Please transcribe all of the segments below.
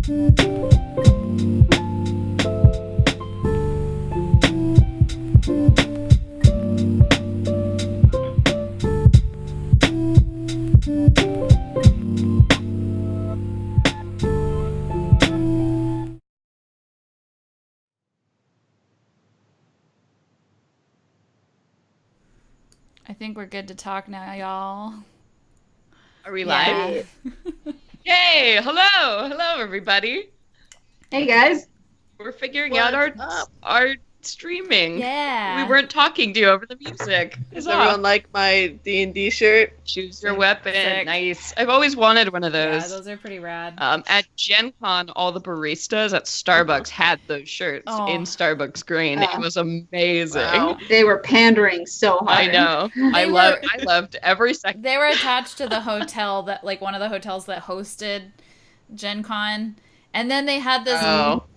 I think we're good to talk now, y'all. Are we live? Yeah. Hey, hello, everybody. Hey guys. We're figuring out our streaming. Yeah. We weren't talking to you over the music. Does everyone like my D&D shirt? Choose your weapon. Sick. Nice. I've always wanted one of those. Yeah, those are pretty rad. At Gen Con, all the baristas at Starbucks had those shirts in Starbucks green. It was amazing. Wow. They were pandering so hard. I know. I loved every second. They were attached to the hotel that, like, one of the hotels that hosted Gen Con. And then they had this.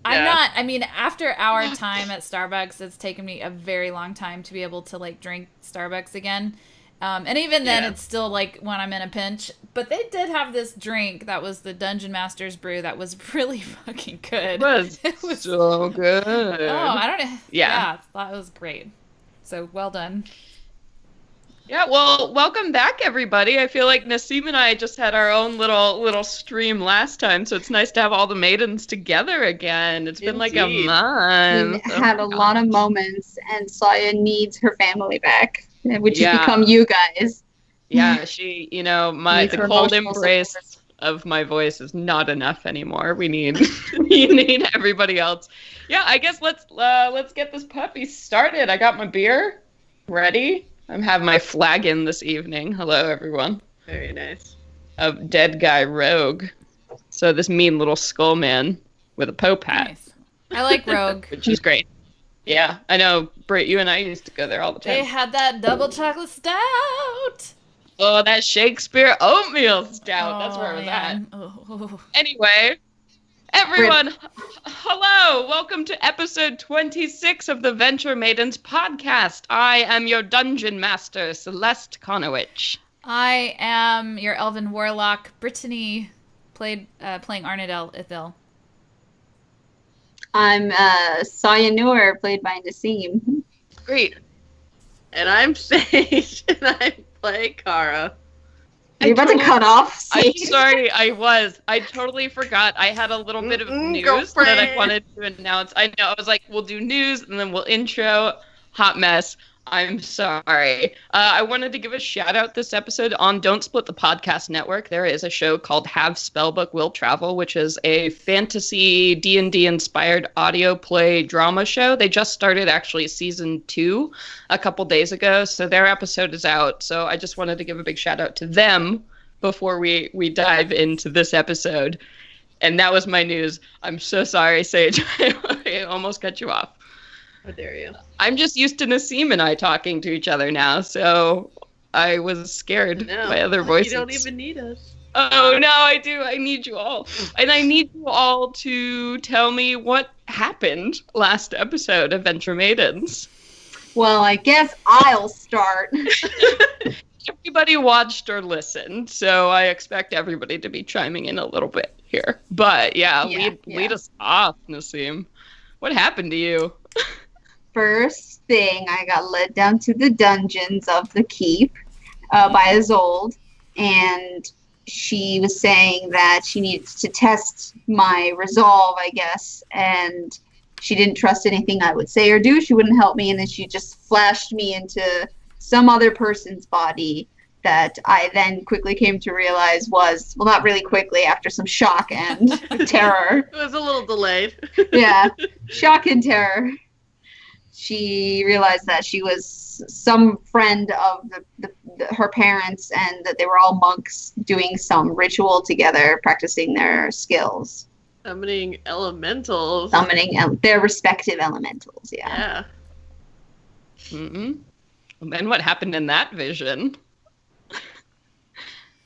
After our time at Starbucks, it's taken me a very long time to be able to, like, drink Starbucks again. And even then, it's still, like, when I'm in a pinch. But they did have this drink that was the Dungeon Master's brew that was really fucking good. It was so good. Oh, I don't know. Yeah. That was great. So, well done. Yeah, well, welcome back, everybody. I feel like Nassim and I just had our own little stream last time, so it's nice to have all the Maidens together again. It's been like a month. We had a lot of moments, and Saya needs her family back, which has become you guys. Yeah, she, the cold embrace of my voice is not enough anymore. We need everybody else. Yeah, I guess let's get this puppy started. I got my beer ready. I'm having my flagon this evening. Hello, everyone. Very nice. Of Dead Guy Rogue. So this mean little skull man with a Pope hat. Nice. I like Rogue. Which is great. Yeah, I know. Britt, you and I used to go there all the time. They had that double chocolate stout. Oh, that Shakespeare oatmeal stout. That's where I was at. Oh. Anyway, everyone, hello. Welcome to episode 26 of the Venture Maidens podcast. I am your dungeon master, Celeste Konowich. I am your elven warlock, Brittany, playing Arnadel Ithil. I'm Saya Noor, played by Nassim. Great. And I'm Sage, and I play Kara. You're about to cut off, Sage. I'm sorry, I totally forgot. I had a little bit of news that I wanted to announce. I know, I was like, we'll do news, and then we'll intro. Hot mess. I'm sorry. I wanted to give a shout out this episode on Don't Split the Podcast Network. There is a show called Have Spellbook Will Travel, which is a fantasy D&D inspired audio play drama show. They just started actually season 2 a couple days ago, so their episode is out. So I just wanted to give a big shout out to them before we dive into this episode. And that was my news. I'm so sorry, Sage. I almost cut you off. How dare you? I'm just used to Nassim and I talking to each other now, so I was scared by other voices. You don't even need us. Oh, no, I do. I need you all. And I need you all to tell me what happened last episode of Venture Maidens. Well, I guess I'll start. Everybody watched or listened, so I expect everybody to be chiming in a little bit here. But, lead us off, Nassim. What happened to you? First thing, I got led down to the dungeons of the keep by Isolde, and she was saying that she needs to test my resolve, I guess, and she didn't trust anything I would say or do. She wouldn't help me, and then she just flashed me into some other person's body that I then quickly came to realize was, well, not really quickly, after some shock and terror. It was a little delayed. Yeah, shock and terror. She realized that she was some friend of her parents, and that they were all monks doing some ritual together, practicing their skills. Summoning elementals. Summoning their respective elementals, yeah. Mm-hmm. And then what happened in that vision?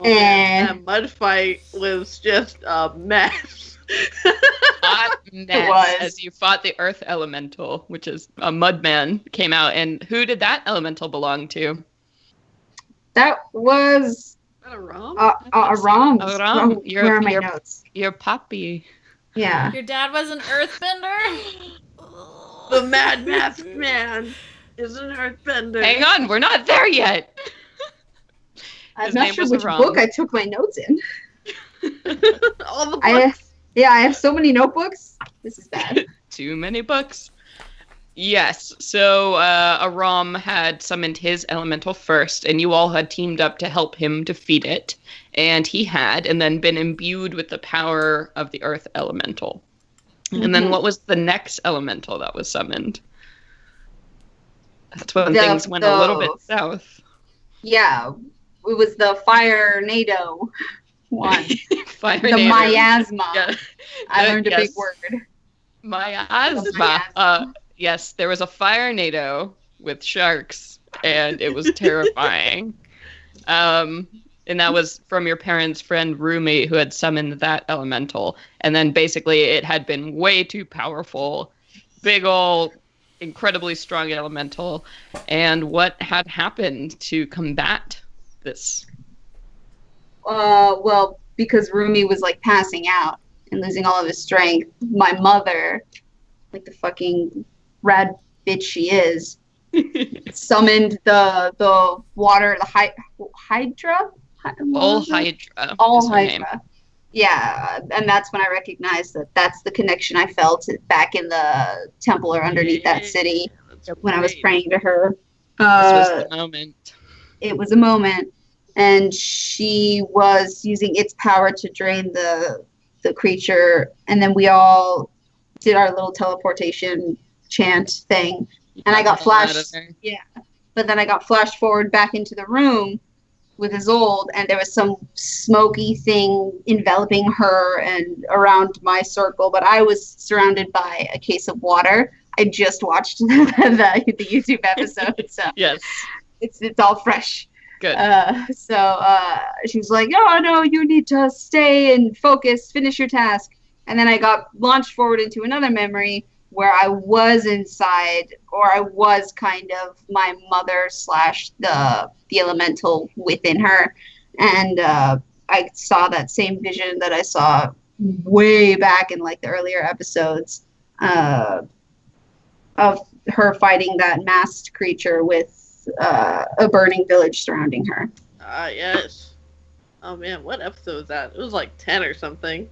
That mud fight was just a mess. Hot mess as you fought the earth elemental, which is a mudman, came out. And who did that elemental belong to? That was a Rom. A Rom. Where are my notes? Your puppy. Yeah. Your dad was an earthbender? The Mad Masked Man is an earthbender. Hang on, we're not there yet. I'm His not name sure was which Aram. book I took my notes in. All the books. I have so many notebooks. This is bad. Too many books. Yes, so Aram had summoned his elemental first, and you all had teamed up to help him defeat it. And he had, and then been imbued with the power of the earth elemental. And then what was the next elemental that was summoned? That's when things went a little bit south. Yeah, it was the Fire-nado one. Fire-nado. The miasma. Yeah. I learned a big word. Miasma. Yes, there was a Fire-nado with sharks, and it was terrifying. And that was from your parents' friend Rumi, who had summoned that elemental. And then basically it had been way too powerful. Big ol', incredibly strong elemental. And what had happened to combat this? Well, because Rumi was like passing out and losing all of his strength, my mother, like the fucking rad bitch she is, summoned the water, the Hydra? All Hydra. All Hydra. Yeah, and that's when I recognized that that's the connection I felt back in the temple or underneath that city when I was praying to her. This was the moment. It was a moment, and she was using its power to drain the creature, and then we all did our little teleportation chant thing, and I got flashed. Yeah, but then I got flashed forward back into the room with Isolde, and there was some smoky thing enveloping her and around my circle, but I was surrounded by a case of water. I just watched the YouTube episode, so yes, it's all fresh. Good. So she was like, "Oh no, you need to stay and focus, finish your task." And then I got launched forward into another memory where I was inside, or I was kind of my mother / the elemental within her. And I saw that same vision that I saw way back in like the earlier episodes of her fighting that masked creature with a burning village surrounding her. Yes. Oh man, what episode was that? It was like 10 or something.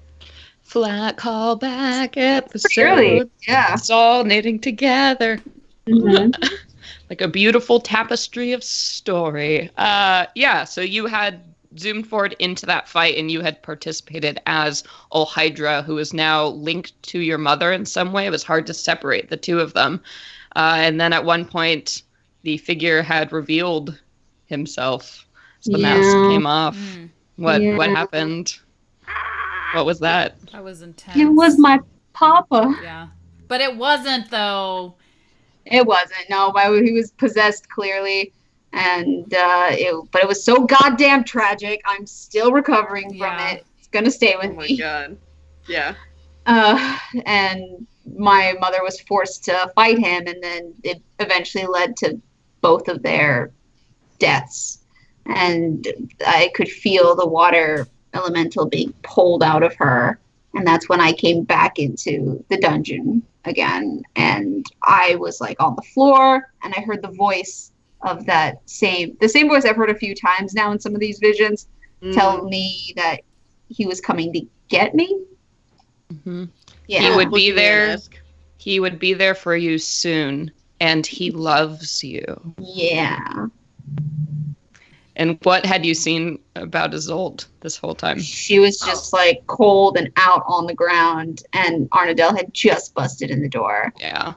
Flat callback episode. Really? Yeah. It's all knitting together. Mm-hmm. Like a beautiful tapestry of story. Yeah, so you had zoomed forward into that fight, and you had participated as Ol Hydra, who is now linked to your mother in some way. It was hard to separate the two of them. And then at one point, the figure had revealed himself. So the mask came off. What happened? What was that? That was intense. It was my papa. Yeah. But it wasn't, though. It wasn't. No, he was possessed clearly. And but it was so goddamn tragic. I'm still recovering from it. It's going to stay with me. Oh my god. Yeah. And my mother was forced to fight him, and then it eventually led to both of their deaths. And I could feel the water elemental being pulled out of her, and that's when I came back into the dungeon again, and I was like on the floor, and I heard the voice of the same voice I've heard a few times now in some of these visions tell me that he was coming to get me. Mm-hmm. Yeah, he would be there. He would be there for you soon, and he loves you. Yeah. And what had you seen about Isolde this whole time? She was just like cold and out on the ground, and Arnadel had just busted in the door. Yeah.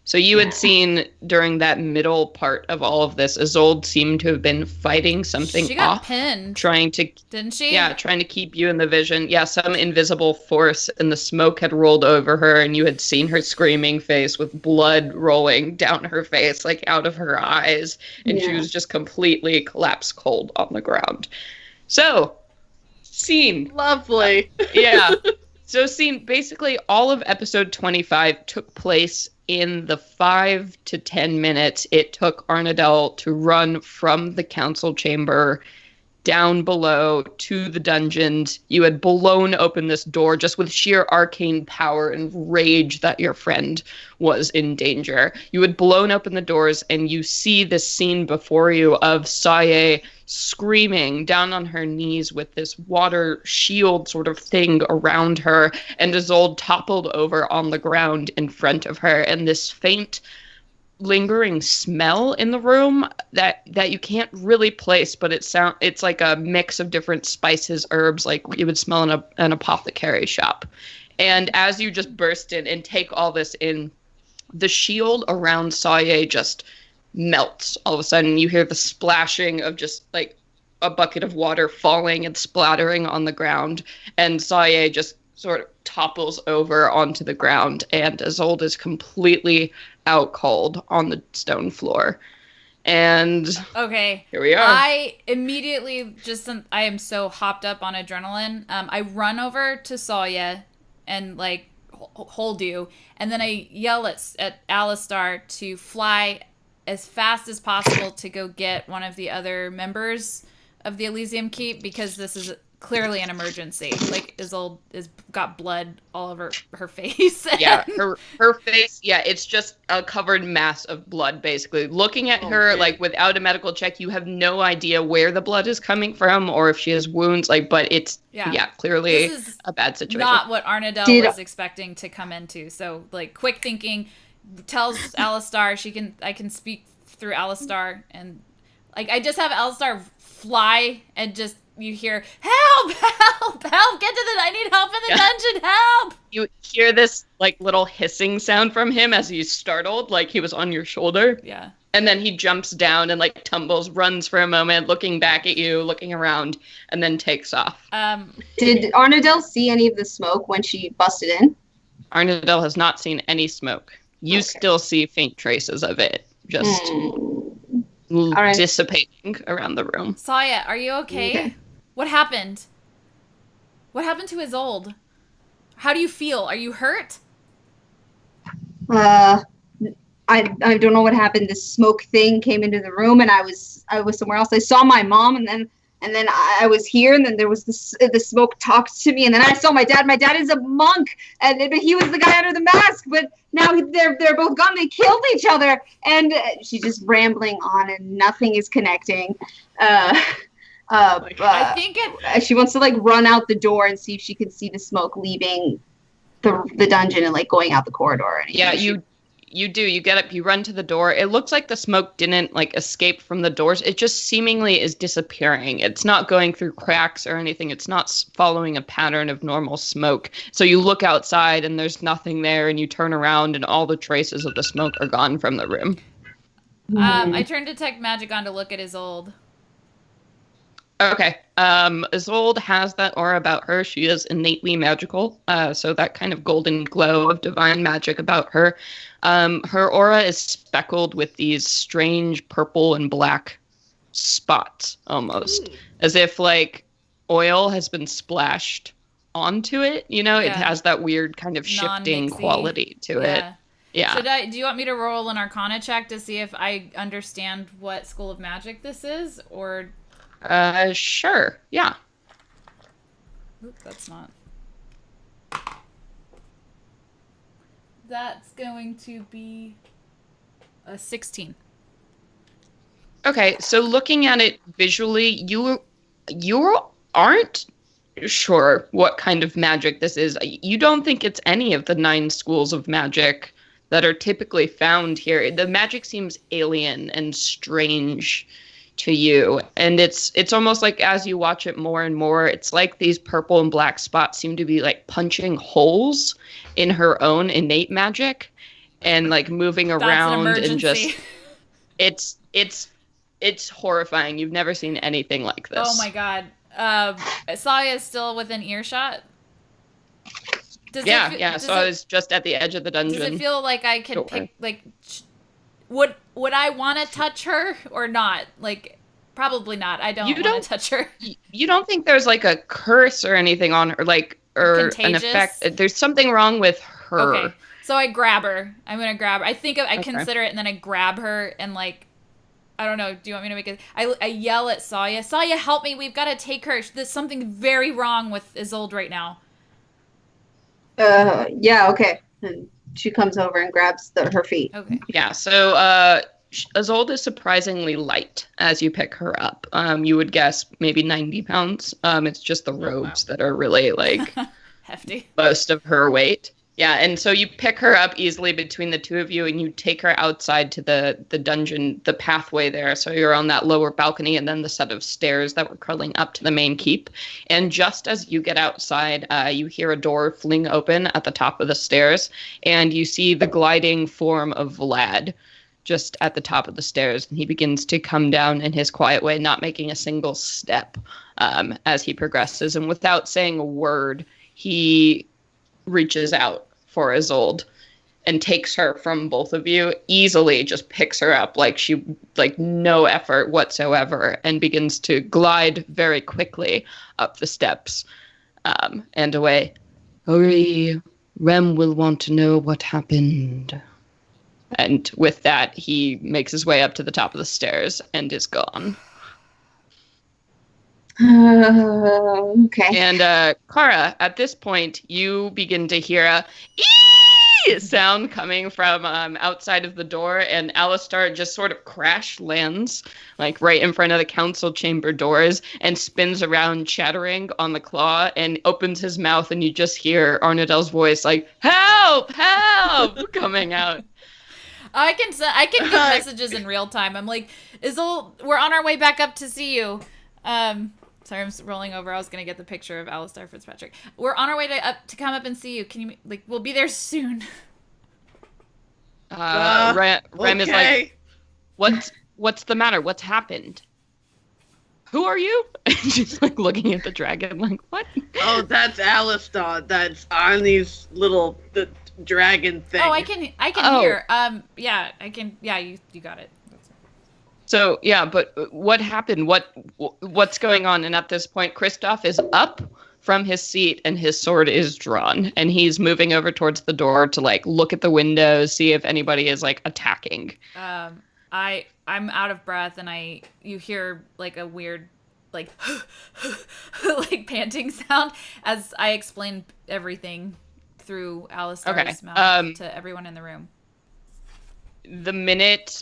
So you had seen during that middle part of all of this, Isolde seemed to have been fighting something She got off. pinned. Didn't she? Yeah, trying to keep you in the vision. Yeah, some invisible force, and the smoke had rolled over her, and you had seen her screaming face with blood rolling down her face, like out of her eyes. And she was just completely collapsed cold on the ground. So, scene. Lovely. Yeah. So, scene, basically all of episode 25 took place in the 5 to 10 minutes it took Arnadel to run from the council chamber down below to the dungeons. You had blown open this door just with sheer arcane power and rage that your friend was in danger. You had blown open the doors, and you see this scene before you of Saye screaming down on her knees with this water shield sort of thing around her, and Isolde toppled over on the ground in front of her, and this faint lingering smell in the room that you can't really place, but it's like a mix of different spices, herbs, like you would smell in an apothecary shop. And as you just burst in and take all this in, the shield around Saye just melts. All of a sudden you hear the splashing of just like a bucket of water falling and splattering on the ground, and Saye just sort of topples over onto the ground, and Isolde is completely out cold on the stone floor. And okay, here we are. I immediately I am so hopped up on adrenaline. I run over to Saye and like hold you, and then I yell at Alistar to fly as fast as possible to go get one of the other members of the Elysium Keep, because this is clearly an emergency. Like, Isolde is got blood all over her face. Yeah, her face, yeah, it's just a covered mass of blood, basically. Looking at her, like, without a medical check, you have no idea where the blood is coming from or if she has wounds, like, but it's, clearly this is a bad situation. Not what Arnadel was expecting to come into. So, like, quick thinking, tells Alistar I can speak through Alistar, and, like, I just have Alistar fly, and just you hear, help, get to I need help in the dungeon, help! You hear this, like, little hissing sound from him as he's startled, like he was on your shoulder. Yeah. And then he jumps down and, like, tumbles, runs for a moment, looking back at you, looking around, and then takes off. Did Arnadel see any of the smoke when she busted in? Arnadel has not seen any smoke. You still see faint traces of it, just dissipating around the room. Saye, are you okay? What happened? What happened to Isolde? How do you feel? Are you hurt? I don't know what happened. This smoke thing came into the room, and I was somewhere else. I saw my mom, and then I was here, and then there was the smoke talked to me, and then I saw my dad. My dad is a monk, but he was the guy under the mask. But now they're both gone. They killed each other, and she's just rambling on, and nothing is connecting. I think she wants to, like, run out the door and see if she can see the smoke leaving the dungeon and, like, going out the corridor or anything. Yeah, you do. You get up, you run to the door. It looks like the smoke didn't, like, escape from the doors. It just seemingly is disappearing. It's not going through cracks or anything. It's not following a pattern of normal smoke. So you look outside and there's nothing there, and you turn around and all the traces of the smoke are gone from the room. I turn Detect Magic on to look at Isolde. Okay. Isolde has that aura about her. She is innately magical. So that kind of golden glow of divine magic about her. Her aura is speckled with these strange purple and black spots, almost. As if, like, oil has been splashed onto it. You know, it has that weird kind of shifting quality to it. Yeah. Do you want me to roll an Arcana check to see if I understand what School of Magic this is, or... Sure. Yeah. Oop, that's not. That's going to be a 16. Okay, so looking at it visually, you aren't sure what kind of magic this is. You don't think it's any of the 9 schools of magic that are typically found here. The magic seems alien and strange to you, and it's almost like as you watch it more and more, it's like these purple and black spots seem to be like punching holes in her own innate magic and like moving around, and just it's horrifying. You've never seen anything like this. Oh my god. Saye is still within earshot? So I was just at the edge of the dungeon. Does it feel like I can pick, like, would I want to touch her or not? Like, probably not. I don't want to touch her. You don't think there's, like, a curse or anything on her, like, or contagious? An effect? There's something wrong with her. Okay, so I grab her. I'm going to grab her. I think I consider it, and then I grab her and, like, I don't know. Do you want me to make it? I yell at Saya. Saya, help me. We've got to take her. There's something very wrong with Isolde right now. Yeah, okay. And she comes over and grabs her feet. Okay. Yeah, so Isolde is surprisingly light as you pick her up. You would guess maybe 90 pounds. It's just the robes that are really, like, hefty. Most of her weight. Yeah, and so you pick her up easily between the two of you, and you take her outside to the dungeon, the pathway there. So you're on that lower balcony, and then the set of stairs that were curling up to the main keep. And just as you get outside, you hear a door fling open at the top of the stairs, and you see the gliding form of Vlad just at the top of the stairs. And he begins to come down in his quiet way, not making a single step as he progresses. And without saying a word, he reaches out for Isolde and takes her from both of you, easily just picks her up like no effort whatsoever, and begins to glide very quickly up the steps and away. Hurry, Rem will want to know what happened. And with that, he makes his way up to the top of the stairs and is gone. Okay. And Kara, at this point, you begin to hear a ee sound coming from outside of the door, and Alistar just sort of crash lands, like right in front of the council chamber doors, and spins around chattering on the claw, and opens his mouth, and you just hear Arnadel's voice like, "Help! Help!" coming out. I can get messages in real time. I'm like, Isolde, we're on our way back up to see you. Sorry, I'm rolling over. I was going to get the picture of Alistar Fitzpatrick. We're on our way to come up and see you. Can you, we'll be there soon. Rem is like, what's the matter? What's happened? Who are you? She's like looking at the dragon like, what? Oh, that's Alistar. That's on the dragon thing. Oh, I can hear. Yeah, I can. Yeah, you got it. So, yeah, but what happened? What's going on? And at this point, Kristoff is up from his seat and his sword is drawn. And he's moving over towards the door to, like, look at the windows, see if anybody is, like, attacking. I'm out of breath, and you hear, like, a weird, like, like, panting sound as I explain everything through Alistar's mouth to everyone in the room. The minute...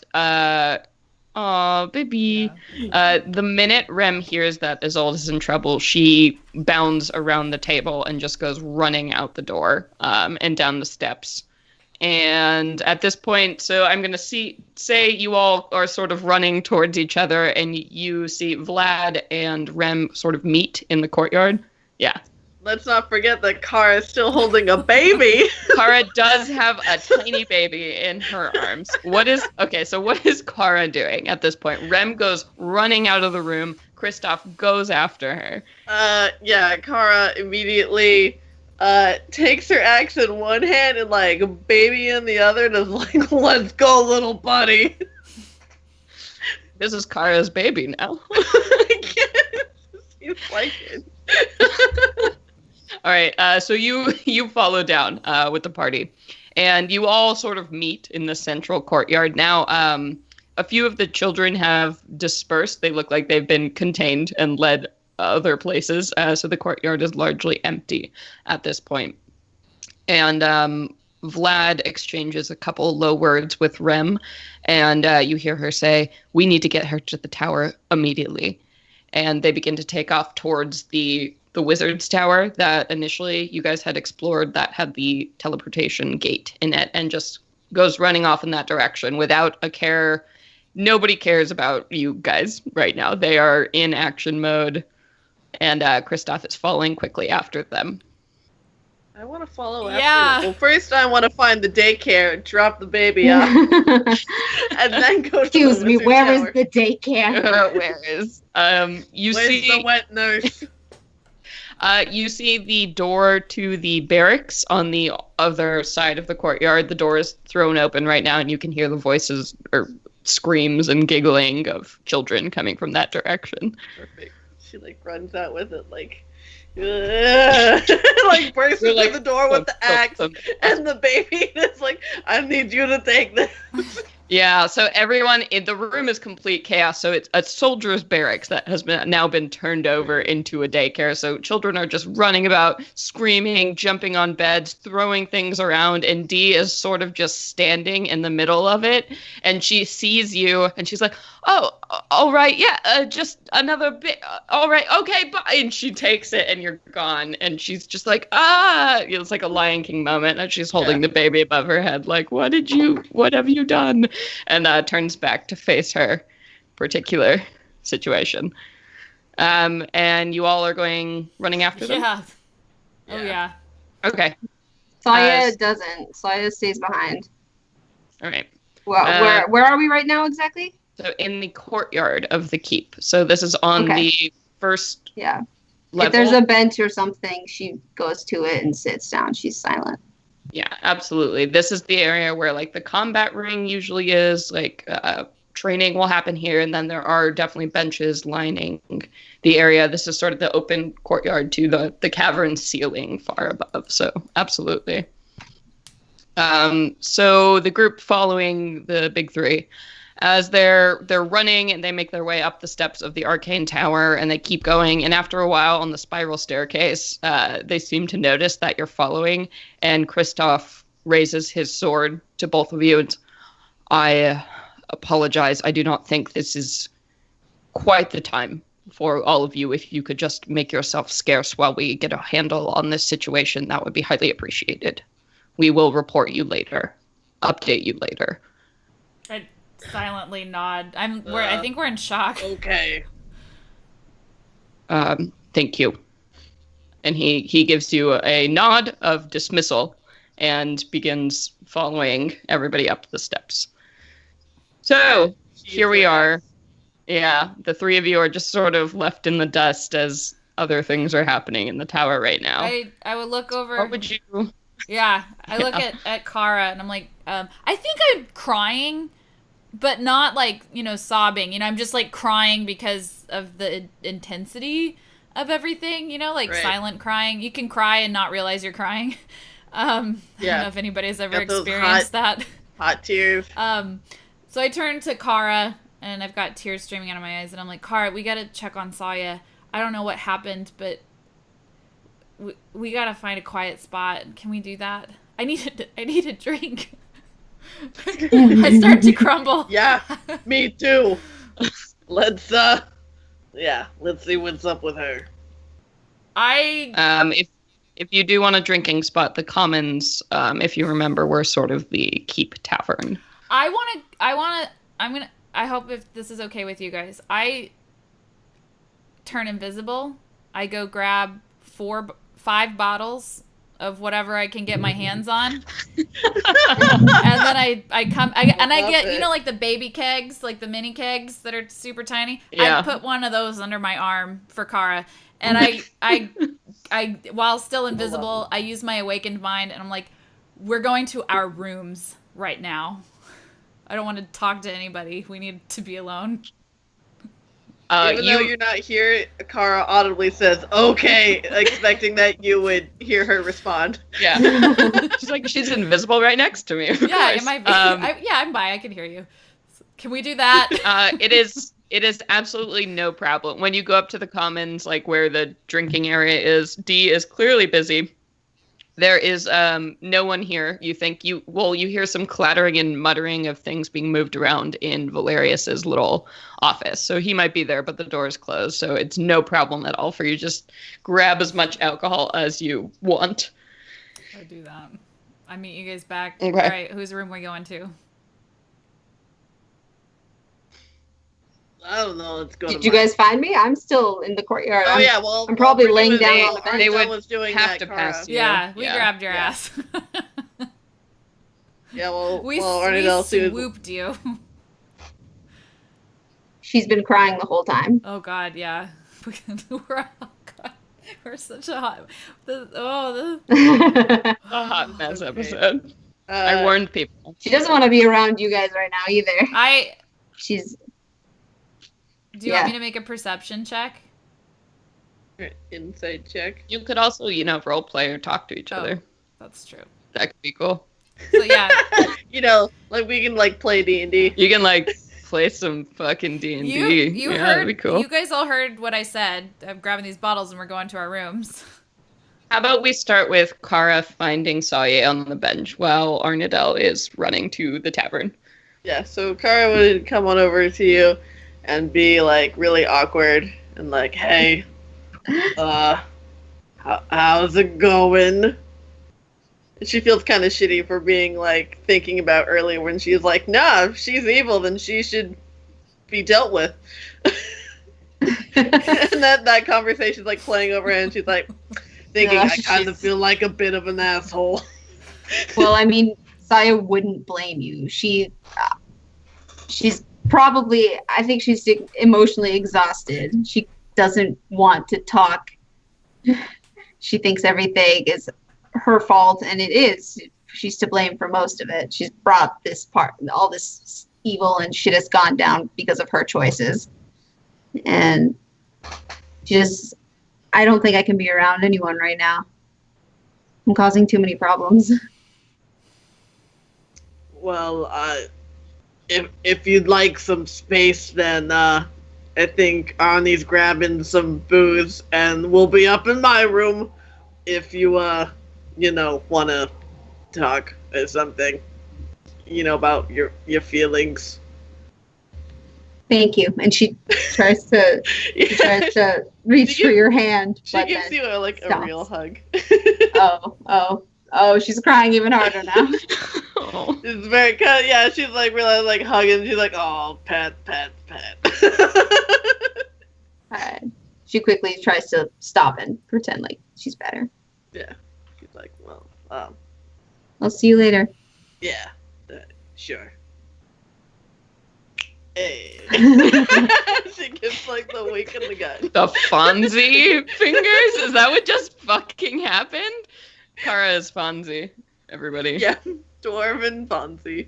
Aw, baby. Yeah. The minute Rem hears that Isolde is in trouble, she bounds around the table and just goes running out the door and down the steps. And at this point, so I'm going to say you all are sort of running towards each other, and you see Vlad and Rem sort of meet in the courtyard. Yeah. Let's not forget that Kara is still holding a baby. Kara does have a tiny baby in her arms. What is Kara doing at this point? Rem goes running out of the room. Kristoff goes after her. Yeah, Kara immediately takes her axe in one hand and like baby in the other and is like, let's go, little buddy. This is Kara's baby now. Seems like it. All right, so you follow down with the party, and you all sort of meet in the central courtyard. Now, a few of the children have dispersed. They look like they've been contained and led other places, so the courtyard is largely empty at this point. And Vlad exchanges a couple low words with Rem, and you hear her say, "We need to get her to the tower immediately." And they begin to take off towards the wizard's tower that initially you guys had explored, that had the teleportation gate in it, and just goes running off in that direction without a care. Nobody cares about you guys right now. They are in action mode, and Kristoff is following quickly after them. I want to follow after them. Well, first I want to find the daycare, drop the baby off, and then go to Excuse me, where tower. Is the daycare? Where is? Where's the wet nurse? You see the door to the barracks on the other side of the courtyard. The door is thrown open right now, and you can hear the voices or screams and giggling of children coming from that direction. Perfect. She like runs out with it, like, like bursts into the door with the axe, and the baby is like, "I need you to take this." Yeah, so everyone in the room is complete chaos. So it's a soldier's barracks that has now been turned over into a daycare. So children are just running about, screaming, jumping on beds, throwing things around, and Dee is sort of just standing in the middle of it. And she sees you, and she's like, "Oh, all right, yeah, just another bit. All right, okay, bye." And she takes it, and you're gone. And she's just like, "Ah!" It's like a Lion King moment, and she's holding the baby above her head, like, "What have you done?" And turns back to face her particular situation. And you all are running after them? Yeah. Oh, yeah. Okay. Saya doesn't. Saya stays behind. All right. Well, where are we right now exactly? So in the courtyard of the keep. So this is on the first level. If there's a bench or something, she goes to it and sits down. She's silent. Yeah, absolutely. This is the area where like the combat ring usually is. Like training will happen here, and then there are definitely benches lining the area. This is sort of the open courtyard to the cavern ceiling far above. So absolutely. So the group following the big three, as they're running and they make their way up the steps of the arcane tower, and they keep going. And after a while on the spiral staircase, they seem to notice that you're following. And Kristoff raises his sword to both of you. And I apologize. I do not think this is quite the time for all of you. If you could just make yourself scarce while we get a handle on this situation, that would be highly appreciated. We will report you later. Update you later. I silently nod. I think we're in shock. Okay. Thank you. And he gives you a nod of dismissal and begins following everybody up the steps. So here we are. Yeah, the three of you are just sort of left in the dust as other things are happening in the tower right now. I would look over. What would you? Yeah, I look at Kara and I'm like, I think I'm crying, but not like, sobbing. I'm just like crying because of the intensity of everything, like silent crying. You can cry and not realize you're crying. I don't know if anybody's ever experienced that. Hot tears. So I turn to Kara and I've got tears streaming out of my eyes and I'm like, Kara, we gotta check on Saya. I don't know what happened, but we gotta find a quiet spot. Can we do that? I need a drink. I start to crumble. Yeah, me too. Let's see what's up with her. If you do want a drinking spot, the Commons, if you remember, were sort of the Keep Tavern. I hope if this is okay with you guys, I turn invisible. I go grab 5 bottles of whatever I can get my hands on. And then I get, like the baby kegs, like the mini kegs that are super tiny. Yeah. I put one of those under my arm for Kara. And I while still invisible, I use my awakened mind and I'm like, we're going to our rooms right now. I don't want to talk to anybody. We need to be alone. Even though you're not here, Kara audibly says, okay, expecting that you would hear her respond. Yeah. She's invisible right next to me. Yeah, it might be. I'm by. I can hear you. Can we do that? It is absolutely no problem. When you go up to the Commons, like where the drinking area is, Dee is clearly busy. There is no one here. You hear some clattering and muttering of things being moved around in Valerius's little office. So he might be there, but the door is closed. So it's no problem at all for you. Just grab as much alcohol as you want. I do that. I meet you guys back. Okay. All right, whose room are we going to? I don't know. Let's go. Did you guys find me? I'm still in the courtyard. Oh yeah, well, I'm probably laying down on the bench. They would have to pass you. Yeah, we grabbed your ass. Yeah, well, we swooped you. She's been crying the whole time. Oh God, yeah. We're such a hot. A hot mess episode. I warned people. She doesn't want to be around you guys right now either. Do you want me to make a perception check? Insight check. You could also, role play or talk to each other. That's true. That could be cool. So yeah. Like we can like play D&D. You can like play some fucking D&D. You heard, that'd be cool. You guys all heard what I said. I'm grabbing these bottles and we're going to our rooms. How about we start with Kara finding Sawye on the bench while Arnadel is running to the tavern? Yeah, so Kara would come on over to you and be like really awkward and like, hey, how's it going? She feels kind of shitty for being like thinking about earlier when she's like, nah, if she's evil, then she should be dealt with. And that conversation's like playing over and she's like thinking, I kind of feel like a bit of an asshole. Well, I mean, Saya wouldn't blame you. She's probably, I think she's emotionally exhausted. She doesn't want to talk. She thinks everything is her fault, and it is. She's to blame for most of it. She's brought all this evil and shit has gone down because of her choices. And I don't think I can be around anyone right now. I'm causing too many problems. Well, if you'd like some space, then I think Arnie's grabbing some booze, and we'll be up in my room if you want to talk or something, about your feelings. Thank you. And she tries to reach for your hand. She gives you a real hug. Oh, she's crying even harder now. Oh. It's very yeah. She's like really like hugging. She's like, oh, pet. She quickly tries to stop and pretend like she's better. Yeah. She's like, well, I'll see you later. Yeah, sure. Hey. She gives like the wink in the gut. The Fonzie fingers? Is that what just fucking happened? Kara is Fonzie, everybody. Yeah, Dwarven Fonzie.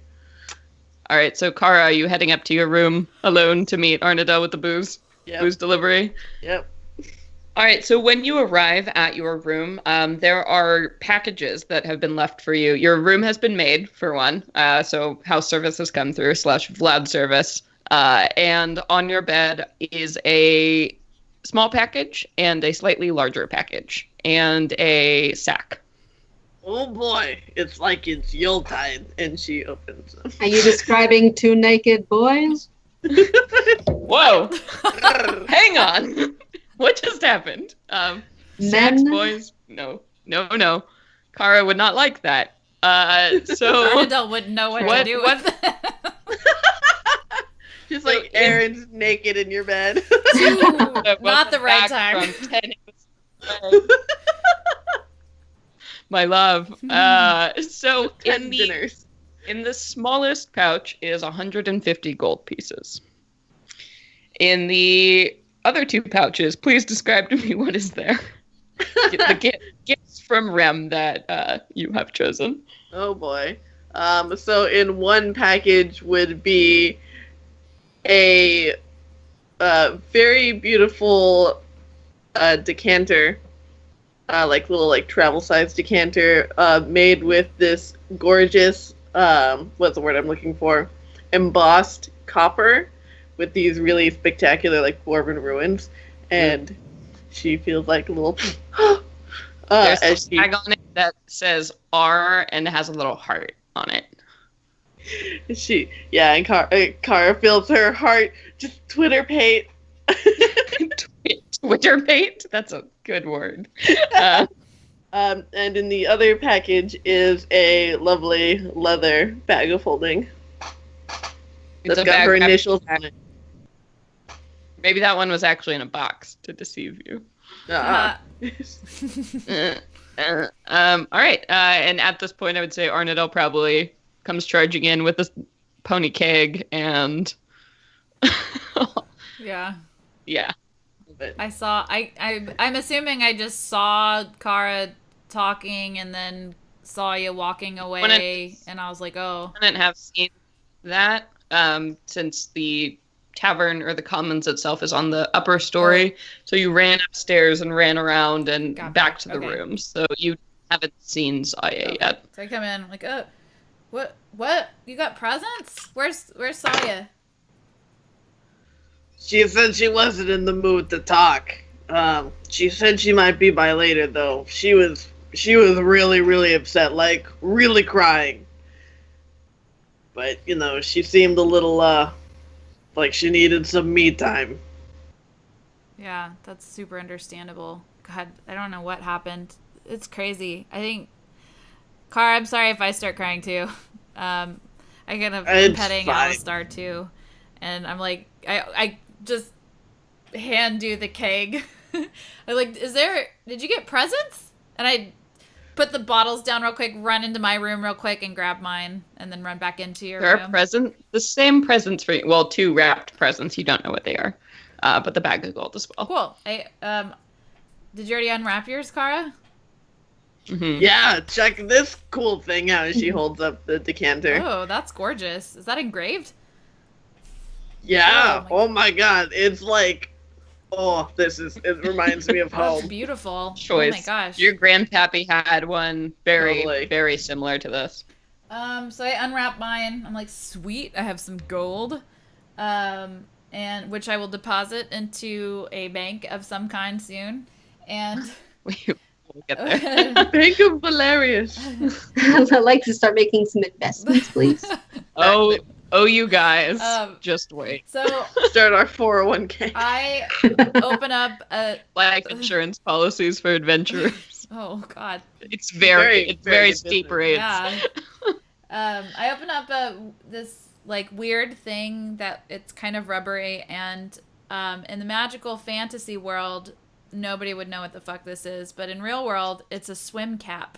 Alright, so Kara, are you heading up to your room alone to meet Arnadel with the booze? Yep. Booze delivery? Yep. Alright, so when you arrive at your room, there are packages that have been left for you. Your room has been made, for one, so house service has come through, / Vlad service. And on your bed is a small package and a slightly larger package and a sack. Oh boy, it's like it's Yuletide, and she opens them. Are you describing two naked boys? Whoa! Hang on! What just happened? Sacks, boys? No. Kara would not like that. So... Arnadel wouldn't know what to do with it. Just like Aaron's naked in your bed. Not the right time. My love. So in the smallest pouch is 150 gold pieces. In the other two pouches, please describe to me what is there. The gifts from Rem that you have chosen. Oh boy. So in one package would be a very beautiful decanter, little travel size decanter, made with this gorgeous what's the word I'm looking for? Embossed copper with these really spectacular dwarven ruins, and she feels like a little there's a tag on it that says R and it has a little heart on it. And Kara feels her heart just Twitter paint. Twitter paint? That's a good word. And in the other package is a lovely leather bag of holding. That's got her initials on it. Maybe that one was actually in a box to deceive you. All right. And at this point, I would say Arnadel probably comes charging in with this pony keg and Yeah. I'm assuming I just saw Kara talking and then saw you walking away and I was like, oh. I didn't have seen that since the tavern or the commons itself is on the upper story. So you ran upstairs and ran around and back to the rooms. So you haven't seen Saya yet. So I come in, I'm like, oh, What? You got presents? Where's Saya? She said she wasn't in the mood to talk. She said she might be by later, though. She was really, really upset, like, really crying. But, she seemed a little, like she needed some me time. Yeah, that's super understandable. God, I don't know what happened. It's crazy. I think, Car, I'm sorry if I start crying, too. I'm petting Alistar, too. And I'm like, I just hand you the keg. I'm like, did you get presents? And I put the bottles down real quick, run into my room real quick and grab mine, and then run back into your room. There are the same presents for you. Well, 2 wrapped presents. You don't know what they are. But the bag of gold as well. Cool. Did you already unwrap yours, Kara? Mm-hmm. Yeah, check this cool thing out as she holds up the decanter. Oh, that's gorgeous. Is that engraved? Yeah. Oh my god. It's like, it reminds me of home. That's beautiful. Choice. Oh my gosh. Your grandpappy had one very similar to this. So I unwrap mine. I'm like, sweet, I have some gold. And which I will deposit into a bank of some kind soon. And we'll get there. Bank of Valerius. I'd like to start making some investments, please. You guys, just wait. So start our 401k. I open up life insurance policies for adventurers. Oh God, it's very steep rates. Yeah. I open up this like weird thing that it's kind of rubbery, and in the magical fantasy world, nobody would know what the fuck this is, but in real world, it's a swim cap.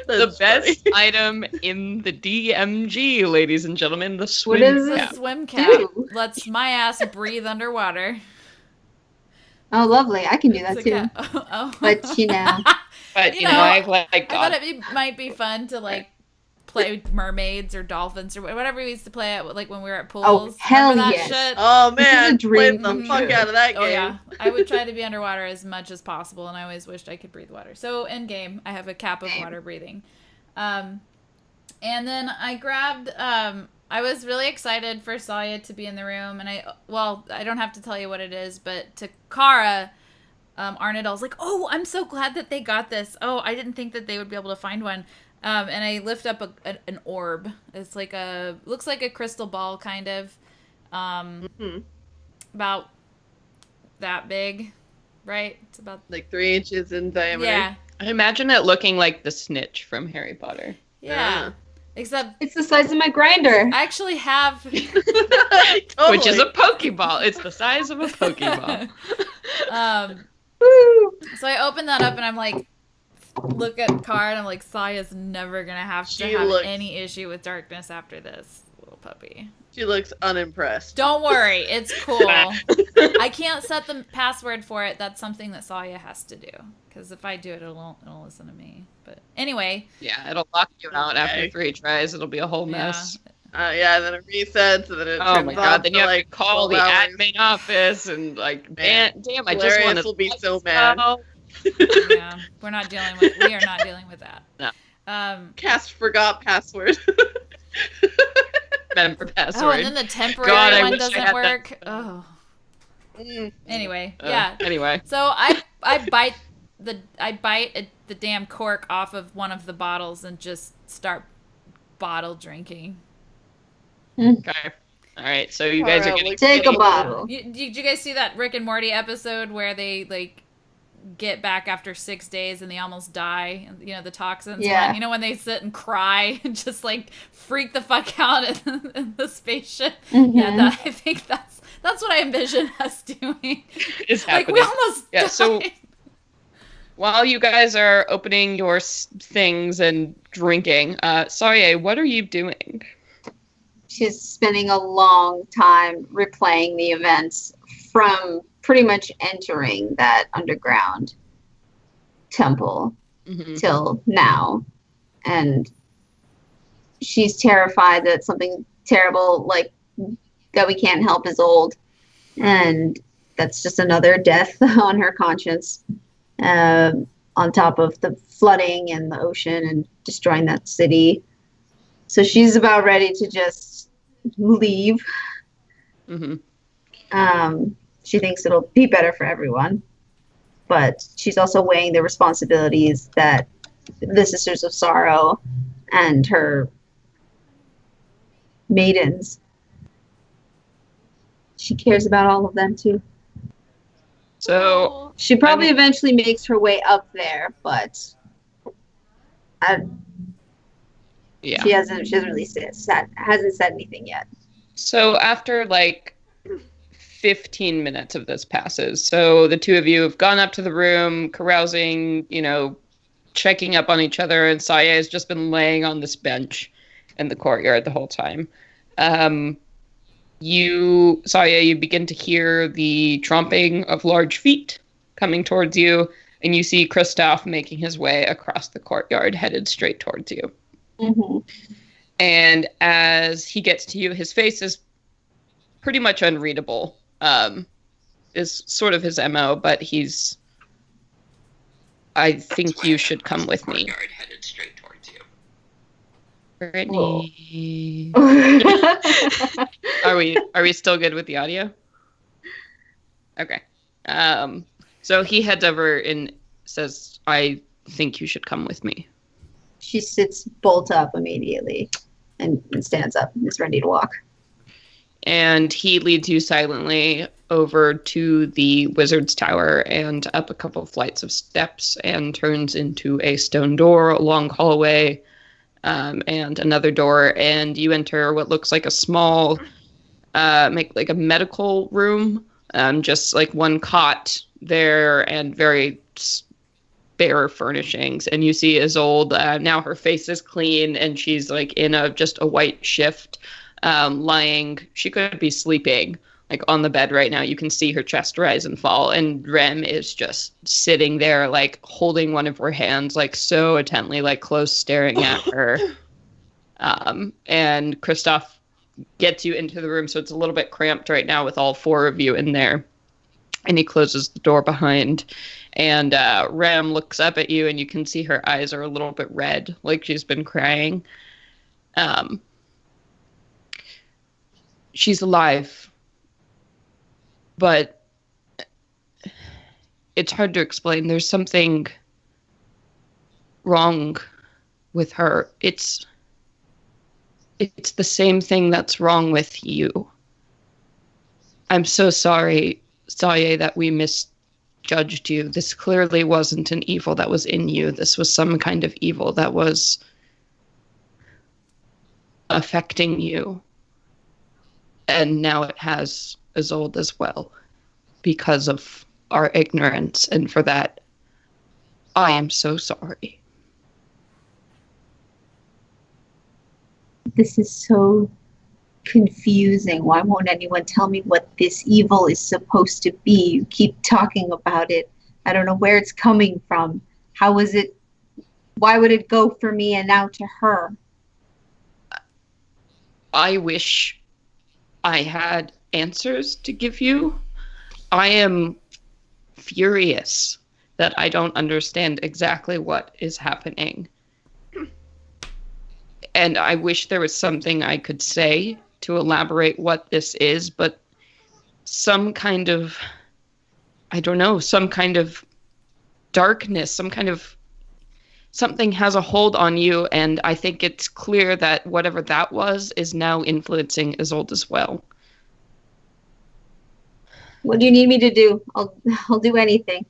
The best item in the DMG, ladies and gentlemen, the swim cap. What is the swim cap? Lets my ass breathe underwater. Oh, lovely. I can do that too. But, But, I thought it might be fun to, like, play mermaids or dolphins or whatever we used to play at, like, when we were at pools. Oh, hell yes. Shit? Oh, man. Dream. Played the fuck out of that game. Oh, yeah. I would try to be underwater as much as possible, and I always wished I could breathe water. So, in game, I have a cap of water breathing. And then I grabbed... I was really excited for Saya to be in the room, and I don't have to tell you what it is, but to Kara... Arnadell's like, oh, I'm so glad that they got this. Oh, I didn't think that they would be able to find one. And I lift up an orb. It's like looks like a crystal ball, kind of. About that big, right? It's about like 3 inches in diameter. Yeah. I imagine it looking like the snitch from Harry Potter. Yeah. Except it's the size of my grinder. I actually have, Totally. Which is a Pokeball. It's the size of a Pokeball. So I open that up and I'm like, look at Car and I'm like, Saya's never gonna have any issue with darkness after this, little puppy. She looks unimpressed. Don't worry, it's cool. I can't set the password for it. That's something that Saya has to do. Because if I do it, it'll listen to me. But anyway. Yeah, it'll lock you out after 3 tries. It'll be a whole mess. Yeah, and then it resets, and then it oh my god, then you have to call the hours. Admin office, and like, damn, I just Valerius want to will be so mad. Yeah, we are not dealing with that. No. Cast forgot password. Remember password. Oh, and then the temporary one doesn't work. Oh. Anyway, yeah. Anyway. So I bite the damn cork off of one of the bottles and just start bottle drinking. Okay. All right. So you guys are getting take a bottle. Did you guys see that Rick and Morty episode where they like get back after 6 days and they almost die? You know, the toxins. Yeah. One. You know, when they sit and cry and just like freak the fuck out in the spaceship. Mm-hmm. Yeah, I think that's what I envision us doing. It's like happening. we almost died. So while you guys are opening your things and drinking, Saye, what are you doing? She's spending a long time replaying the events from pretty much entering that underground temple till now. And she's terrified that something terrible, like, that we can't help is old. And that's just another death on her conscience. on top of the flooding and the ocean and destroying that city. So she's about ready to just leave. Mm-hmm. She thinks it'll be better for everyone. But she's also weighing the responsibilities that the Sisters of Sorrow and her maidens. She cares about all of them too. So she probably eventually makes her way up there, but she hasn't really hasn't said anything yet. So after like 15 minutes of this passes, so the two of you have gone up to the room, carousing, checking up on each other, and Saya has just been laying on this bench in the courtyard the whole time. You begin to hear the tromping of large feet coming towards you, and you see Kristoff making his way across the courtyard, headed straight towards you. Mm-hmm. And as he gets to you, his face is pretty much unreadable. Is sort of his MO, but he's... I think you should come with me. Headed straight towards you. Brittany. Are we still good with the audio? Okay. So he heads over and says, I think you should come with me. She sits bolt up immediately and stands up and is ready to walk. And he leads you silently over to the wizard's tower and up a couple of flights of steps and turns into a stone door, a long hallway, and another door. And you enter what looks like a small, like a medical room, just like one cot there and very bare furnishings. And you see Isolde, now her face is clean and she's like in just a white shift. Lying, she could be sleeping, like on the bed right now. You can see her chest rise and fall, and Rem is just sitting there, like holding one of her hands, like so intently, like close staring at her. And Kristoff gets you into the room, so it's a little bit cramped right now with all four of you in there. And he closes the door behind, and Rem looks up at you, and you can see her eyes are a little bit red, like she's been crying. She's alive, but it's hard to explain. There's something wrong with her. It's the same thing that's wrong with you. I'm so sorry, Saye, that we misjudged you. This clearly wasn't an evil that was in you. This was some kind of evil that was affecting you. And now it has Isolde as well, because of our ignorance. And for that, I am so sorry. This is so confusing. Why won't anyone tell me what this evil is supposed to be? You keep talking about it. I don't know where it's coming from. How is it? Why would it go for me and now to her? I wish I had answers to give you. I am furious that I don't understand exactly what is happening. And I wish there was something I could say to elaborate what this is, but some kind of, I don't know, some kind of darkness, something has a hold on you, and I think it's clear that whatever that was is now influencing Isolde as well. What do you need me to do? I'll do anything.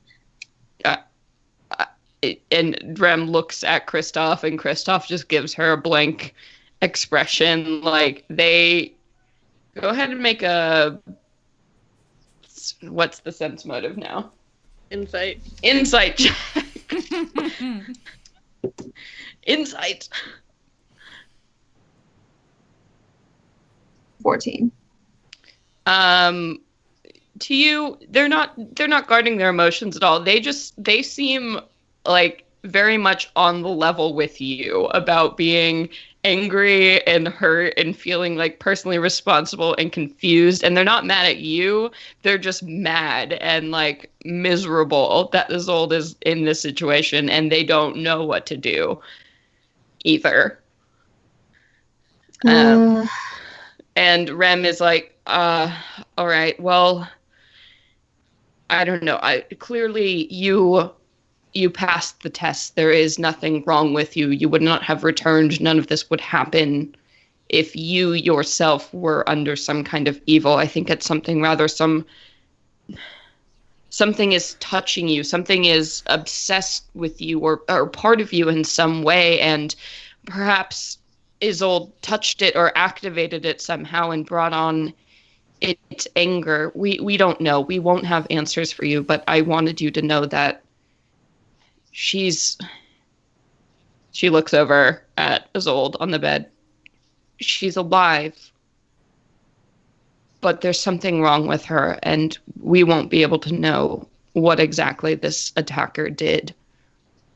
And Rem looks at Kristoff, and Kristoff just gives her a blank expression. Like, they go ahead and make a, what's the sense motive now? Insight check. Insight. 14. To you, they're not guarding their emotions at all. They seem like very much on the level with you about being angry and hurt and feeling like personally responsible and confused. And they're not mad at you. They're just mad and like miserable that Isolde is in this situation and they don't know what to do either. And Rem is like, all right, well, I don't know. Clearly you passed the test. There is nothing wrong with you. You would not have returned. None of this would happen if you yourself were under some kind of evil. I think it's something rather something is touching you. Something is obsessed with you or part of you in some way, and perhaps Isolde touched it or activated it somehow and brought on its anger. We don't know. We won't have answers for you, but I wanted you to know that she looks over at Isolde on the bed. She's alive, but there's something wrong with her, and we won't be able to know what exactly this attacker did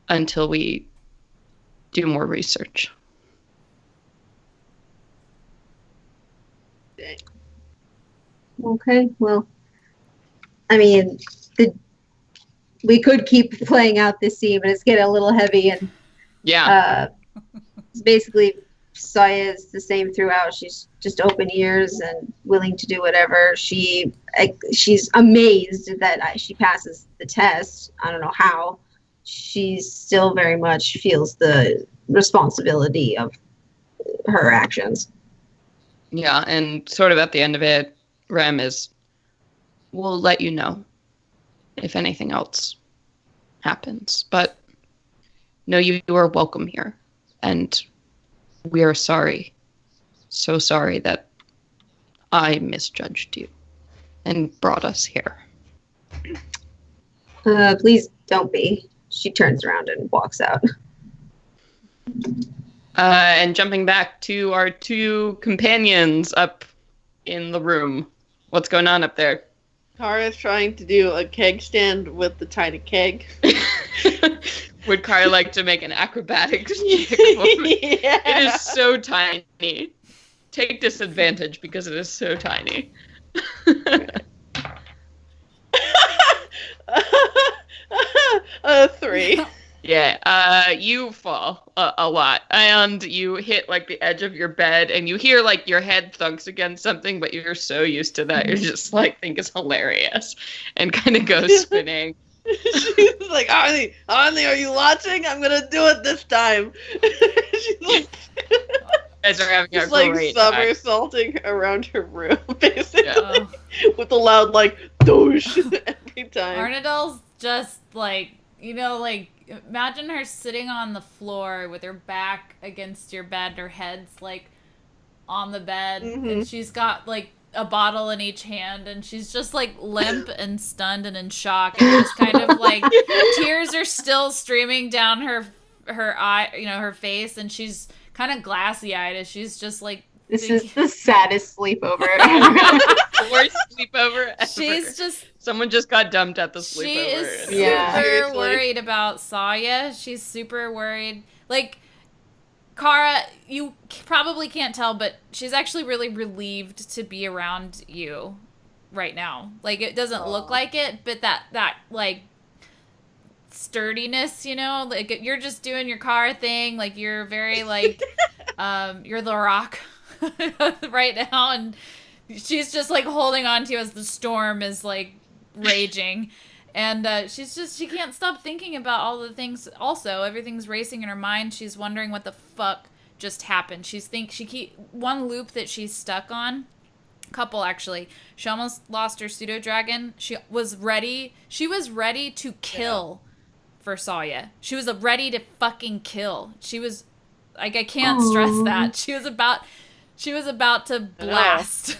until we do more research. Okay, well, I mean, we could keep playing out this scene, but it's getting a little heavy, and it's basically Saya is the same throughout. She's just open ears and willing to do whatever. She's amazed that she passes the test. I don't know how. She still very much feels the responsibility of her actions. Yeah, and sort of at the end of it, Rem is, we'll let you know if anything else happens. But no, you are welcome here. And we are sorry. So sorry that I misjudged you and brought us here. Please don't be. She turns around and walks out. And jumping back to our two companions up in the room. What's going on up there? Kara's trying to do a keg stand with the tiny keg. Would Kara like to make an acrobatics check? Yeah. It is so tiny. Take disadvantage because it is so tiny. 3. Yeah, you fall a lot, and you hit, like, the edge of your bed, and you hear, like, your head thunks against something, but you're so used to that, you're just, like, think it's hilarious, and kind of go spinning. She's like, Arnie, are you watching? I'm gonna do it this time. She's like... You guys are having a great time. Somersaulting around her room, basically, with a loud, like, douche every time. Arnidel's just, like, you know, like, imagine her sitting on the floor with her back against your bed, her head's, like, on the bed, and she's got, like, a bottle in each hand, and she's just, like, limp and stunned and in shock, and just kind of, like, tears are still streaming down her eye, you know, her face, and she's kind of glassy-eyed as she's just, like, this is the saddest sleepover Worst sleepover ever. She's just... Someone just got dumped at the sleepover. She is super worried about Saya. She's super worried. Like, Kara, you probably can't tell, but she's actually really relieved to be around you right now. Like, it doesn't look like it, but that like, sturdiness, you know? Like, you're just doing your Kara thing. Like, you're very, like, you're the rock right now, and she's just, like, holding on to you as the storm is, like, raging. And she can't stop thinking about all the things. Also, everything's racing in her mind. She's wondering what the fuck just happened. One loop that she's stuck on, couple actually. She almost lost her pseudo dragon. She was ready to kill for Saya. She was ready to fucking kill. She was like, I can't stress that. She was about to blast.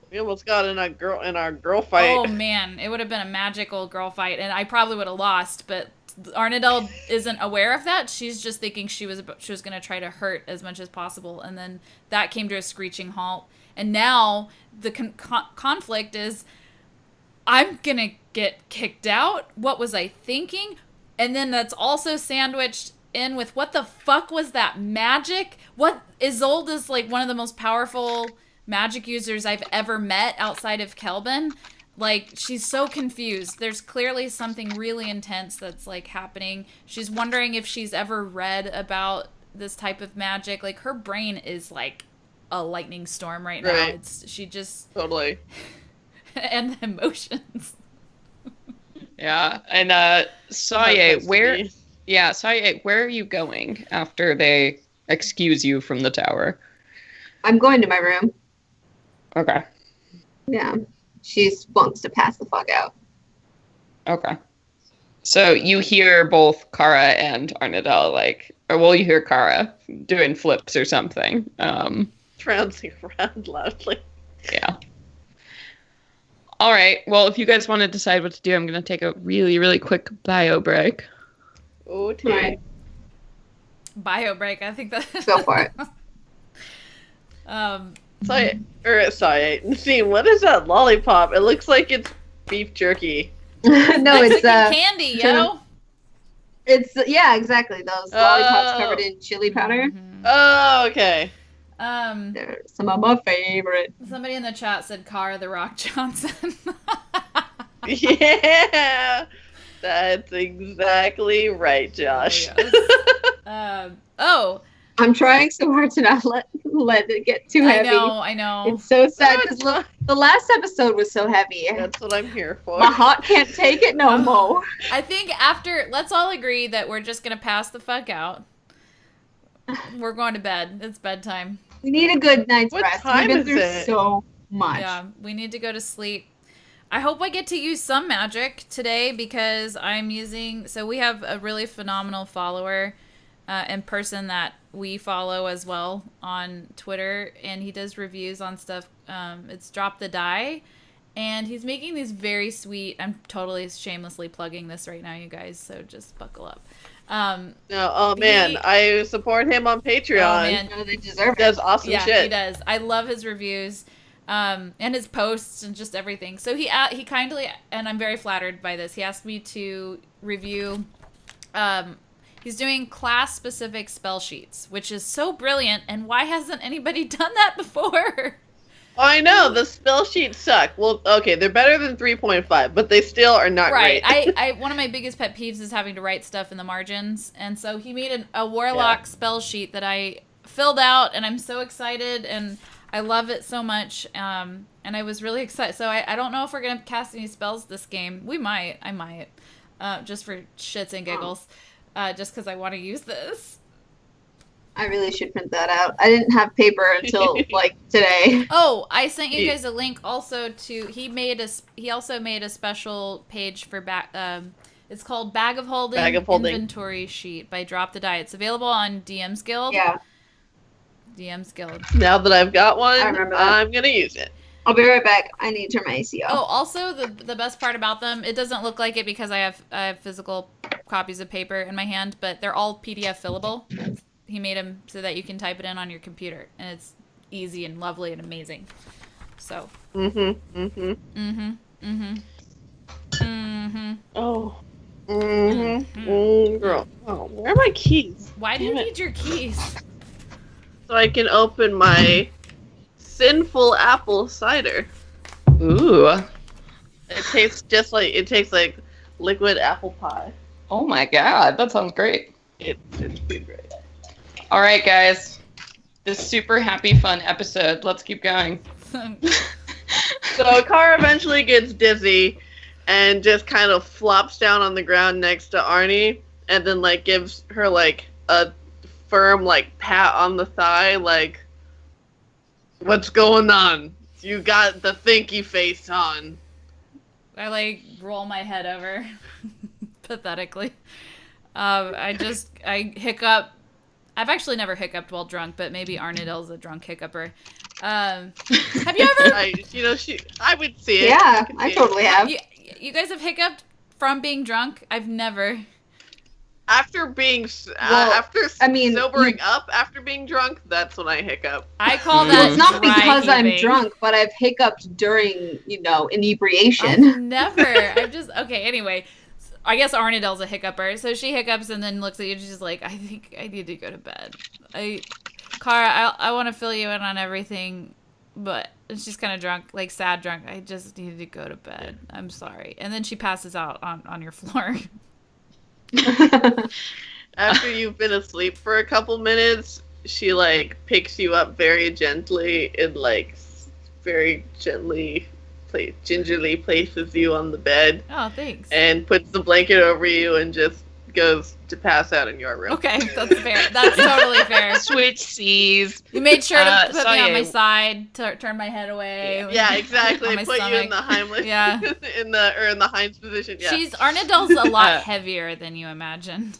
We almost got in our girl fight. Oh man, it would have been a magical girl fight, and I probably would have lost. But Arnidel isn't aware of that. She's just thinking she was going to try to hurt as much as possible, and then that came to a screeching halt. And now the conflict is, I'm gonna get kicked out. What was I thinking? And then that's also sandwiched in with, what the fuck was that magic? What, Isolde is like one of the most powerful magic users I've ever met outside of Kelvin. Like, she's so confused. There's clearly something really intense that's like happening. She's wondering if she's ever read about this type of magic. Like, her brain is like a lightning storm right now. She just totally and the emotions. Yeah, and Saye, where are you going after they excuse you from the tower? I'm going to my room. Okay. Yeah. She wants to pass the fuck out. Okay. So you hear both Kara and Arnadel, you hear Kara doing flips or something. Trouncing around loudly. Yeah. All right. Well, if you guys want to decide what to do, I'm going to take a really, really quick bio break. Okay. Right. Bio break. I think that. Go for it. Sorry, Nassim, what is that lollipop? It looks like it's beef jerky. No, it's candy, yo. It's exactly, those lollipops covered in chili powder. Mm-hmm. Oh, okay. They're some of my favorite. Somebody in the chat said Kara the Rock Johnson. Yeah, that's exactly right, Josh. I'm trying so hard to not let it get too heavy. I know. It's so sad because the last episode was so heavy. That's what I'm here for. My heart can't take it no more. I think let's all agree that we're just going to pass the fuck out. We're going to bed. It's bedtime. We need a good night's What rest. time We've been is through it? so much. Yeah, we need to go to sleep. I hope I get to use some magic today because we have a really phenomenal follower in person that we follow as well on Twitter, and he does reviews on stuff. It's Drop the Die, and he's making these very sweet, I'm totally shamelessly plugging this right now, you guys, so just buckle up. Man, I support him on Patreon. Oh, man. No, they deserve it. Does awesome Yeah, shit. he does. I love his reviews, and his posts and just everything. So he kindly, and I'm very flattered by this, he asked me to review, he's doing class-specific spell sheets, which is so brilliant, and why hasn't anybody done that before? I know, the spell sheets suck. Well, okay, they're better than 3.5, but they still are not great. Right. One of my biggest pet peeves is having to write stuff in the margins, and so he made a warlock spell sheet that I filled out, and I'm so excited, and I love it so much, and I was really excited. So I don't know if we're going to cast any spells this game. I might, just for shits and giggles, just because I want to use this. I really should print that out. I didn't have paper until today. Oh, I sent you guys a link also to. He also made a special page for it's called Bag of Holding Inventory Sheet by Drop the Die. It's available on DM's Guild. Yeah. DM's Guild. Now that I've got one, I'm gonna use it. I'll be right back. I need to turn my AC off. Oh, also the best part about them, it doesn't look like it because I have physical copies of paper in my hand, but they're all PDF fillable. He made them so that you can type it in on your computer, and it's easy and lovely and amazing. So. Oh. Girl. Oh, where are my keys? Why do you need your keys? So I can open my sinful apple cider. Ooh. It tastes like liquid apple pie. Oh my god, that sounds great. It's pretty great. All right, guys. This super happy, fun episode. Let's keep going. So Kara eventually gets dizzy and just kind of flops down on the ground next to Arnie, and then gives her a firm pat on the thigh, what's going on? You got the thinky face on. I roll my head over pathetically. I hiccup. I've actually never hiccuped while drunk, but maybe Arnadel's a drunk hiccuper. Have you ever? I would see it. Yeah, I totally have. You guys have hiccuped from being drunk? I've never. After being, sobering up after being drunk, that's when I hiccup. I call that. Well, it's not because heaving. I'm drunk, but I've hiccuped during, inebriation. I've never. I'm just okay. Anyway, I guess Arnadel's a hiccuper, so she hiccups and then looks at you and she's like, I think I need to go to bed. Kara, I want to fill you in on everything, but she's kind of drunk, like sad drunk. I just needed to go to bed. I'm sorry. And then she passes out on your floor. After you've been asleep for a couple minutes, she like picks you up very gently and like very gently, gingerly places you on the bed. Oh, thanks. And puts the blanket over you and just goes to pass out in your room. Okay, that's fair. That's totally fair. Switch seas. You made sure to put me on my side, turn my head away. Yeah, exactly. Put stomach. you in the Heimlich. Yeah. in the Heinz position. Yeah. Arnadel's a lot heavier than you imagined.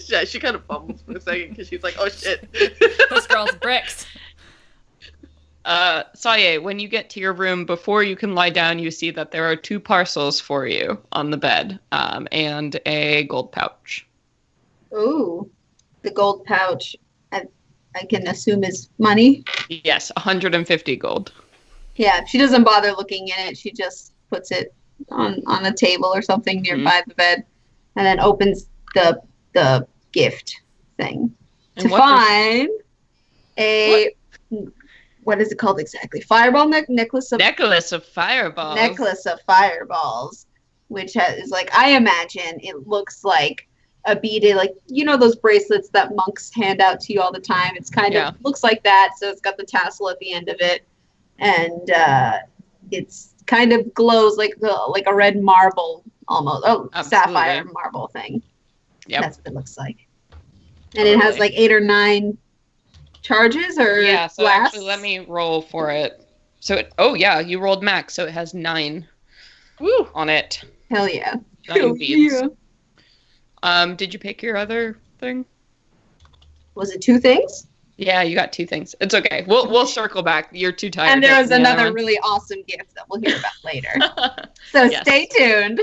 Yeah, she kind of fumbles for a second because she's like, "Oh shit, this girl's bricks." Saye, when you get to your room, before you can lie down, you see that there are 2 parcels for you on the bed, and a gold pouch. Ooh, the gold pouch. I can assume is money. Yes, 150 gold. Yeah, she doesn't bother looking in it. She just puts it on a table or something nearby the bed, and then opens the gift thing to find what is it called exactly? Fireball necklace of fireballs. Necklace of fireballs, which is like, I imagine it looks like a beaded, like, you know, those bracelets that monks hand out to you all the time. It's kind of looks like that. So it's got the tassel at the end of it, and it's kind of glows like a red marble almost. Oh, absolutely. Sapphire marble thing. Yep. That's what it looks like. And it has like 8 or 9 charges or so blasts. Actually, let me roll for it. So you rolled max, so it has 9 on it. Hell yeah. 9 beads. Yeah. Did you pick your other thing? Was it 2 things? Yeah, you got 2 things. It's okay. We'll circle back. You're too tired. And there was another really awesome gift that we'll hear about later. So stay tuned.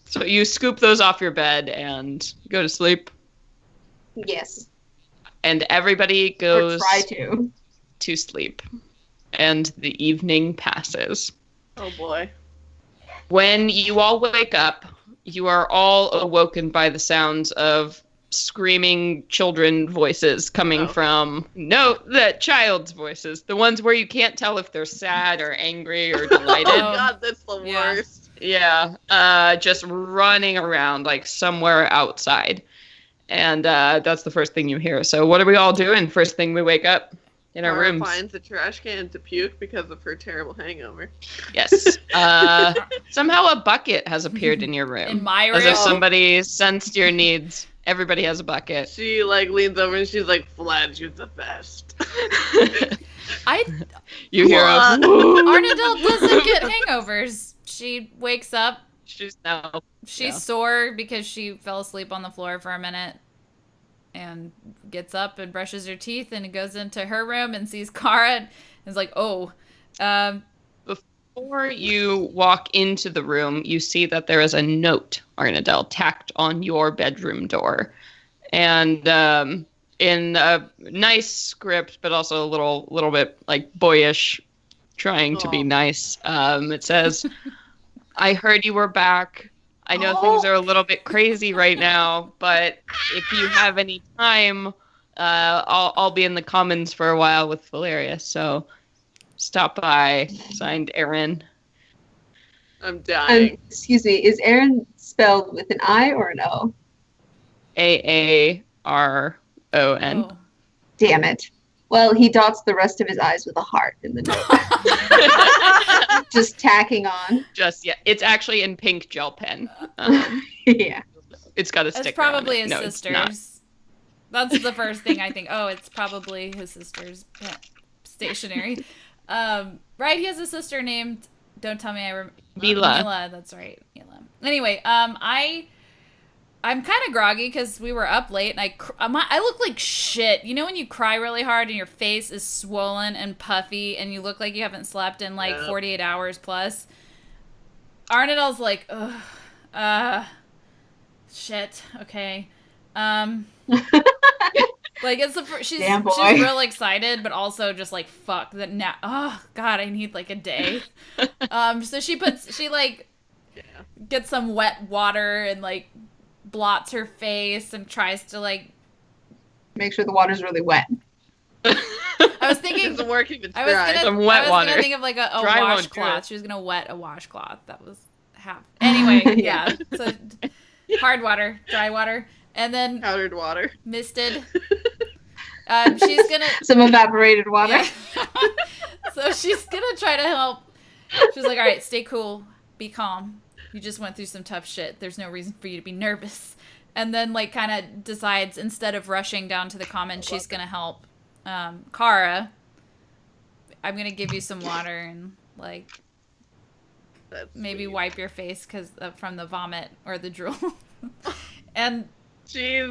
So you scoop those off your bed and go to sleep? Yes. And everybody goes or try to sleep. And the evening passes. Oh boy. When you all wake up, you are all awoken by the sounds of screaming children voices coming from the child's voices, the ones where you can't tell if they're sad or angry or delighted. Oh god, that's the worst. Just running around like somewhere outside, and that's the first thing you hear. So what are we all doing first thing we wake up in our rooms? Finds a trash can to puke because of her terrible hangover. Yes. Somehow a bucket has appeared in your room. In my room, as if somebody sensed your needs. Everybody has a bucket. She like leans over and she's like, "Fladge, you're the best." You hear us. Arnadel doesn't get hangovers. She wakes up. She's sore because she fell asleep on the floor for a minute, and gets up and brushes her teeth and goes into her room and sees Kara and is like, "Oh." Before you walk into the room, you see that there is a note, Arnadel, tacked on your bedroom door. And in a nice script, but also a little bit like boyish, trying to be nice, it says, "I heard you were back. I know things are a little bit crazy right now, but if you have any time, I'll be in the Commons for a while with Valeria, so stop by." Signed, Aaron. I'm dying. Excuse me, is Aaron spelled with an I or an O? Aaron. Oh. Damn it. Well, he dots the rest of his I's with a heart in the note. Just tacking on. It's actually in pink gel pen. Yeah. It's got a sticker. It's probably on his it. sister's. That's the first thing I think. Oh, it's probably his sister's stationery. Right, he has a sister named, don't tell me I remember. Mila, that's right. Mila. Anyway, I'm kind of groggy because we were up late, and I look like shit. You know when you cry really hard and your face is swollen and puffy, and you look like you haven't slept in like 48 hours plus? Arnadel's like, ugh, shit, okay. Like it's she's real excited, but also just like fuck that now. Oh god, I need like a day. So she gets some wet water and like blots her face and tries to like make sure the water's really wet. I was thinking Doesn't work if it's I was dry. gonna, Some wet I was water. gonna think of like a Dry won't do washcloth. it. She was gonna wet a washcloth. That was half. Anyway, yeah. So hard water, dry water, and then Powdered water. misted. She's gonna Some evaporated water. yeah. So she's gonna try to help. She's like, all right, stay cool, be calm. You just went through some tough shit. There's no reason for you to be nervous. And then like kind of decides instead of rushing down to the common, she's gonna help Kara. I'm gonna give you some water and like That's maybe sweet. wipe your face because from the vomit or the drool. And She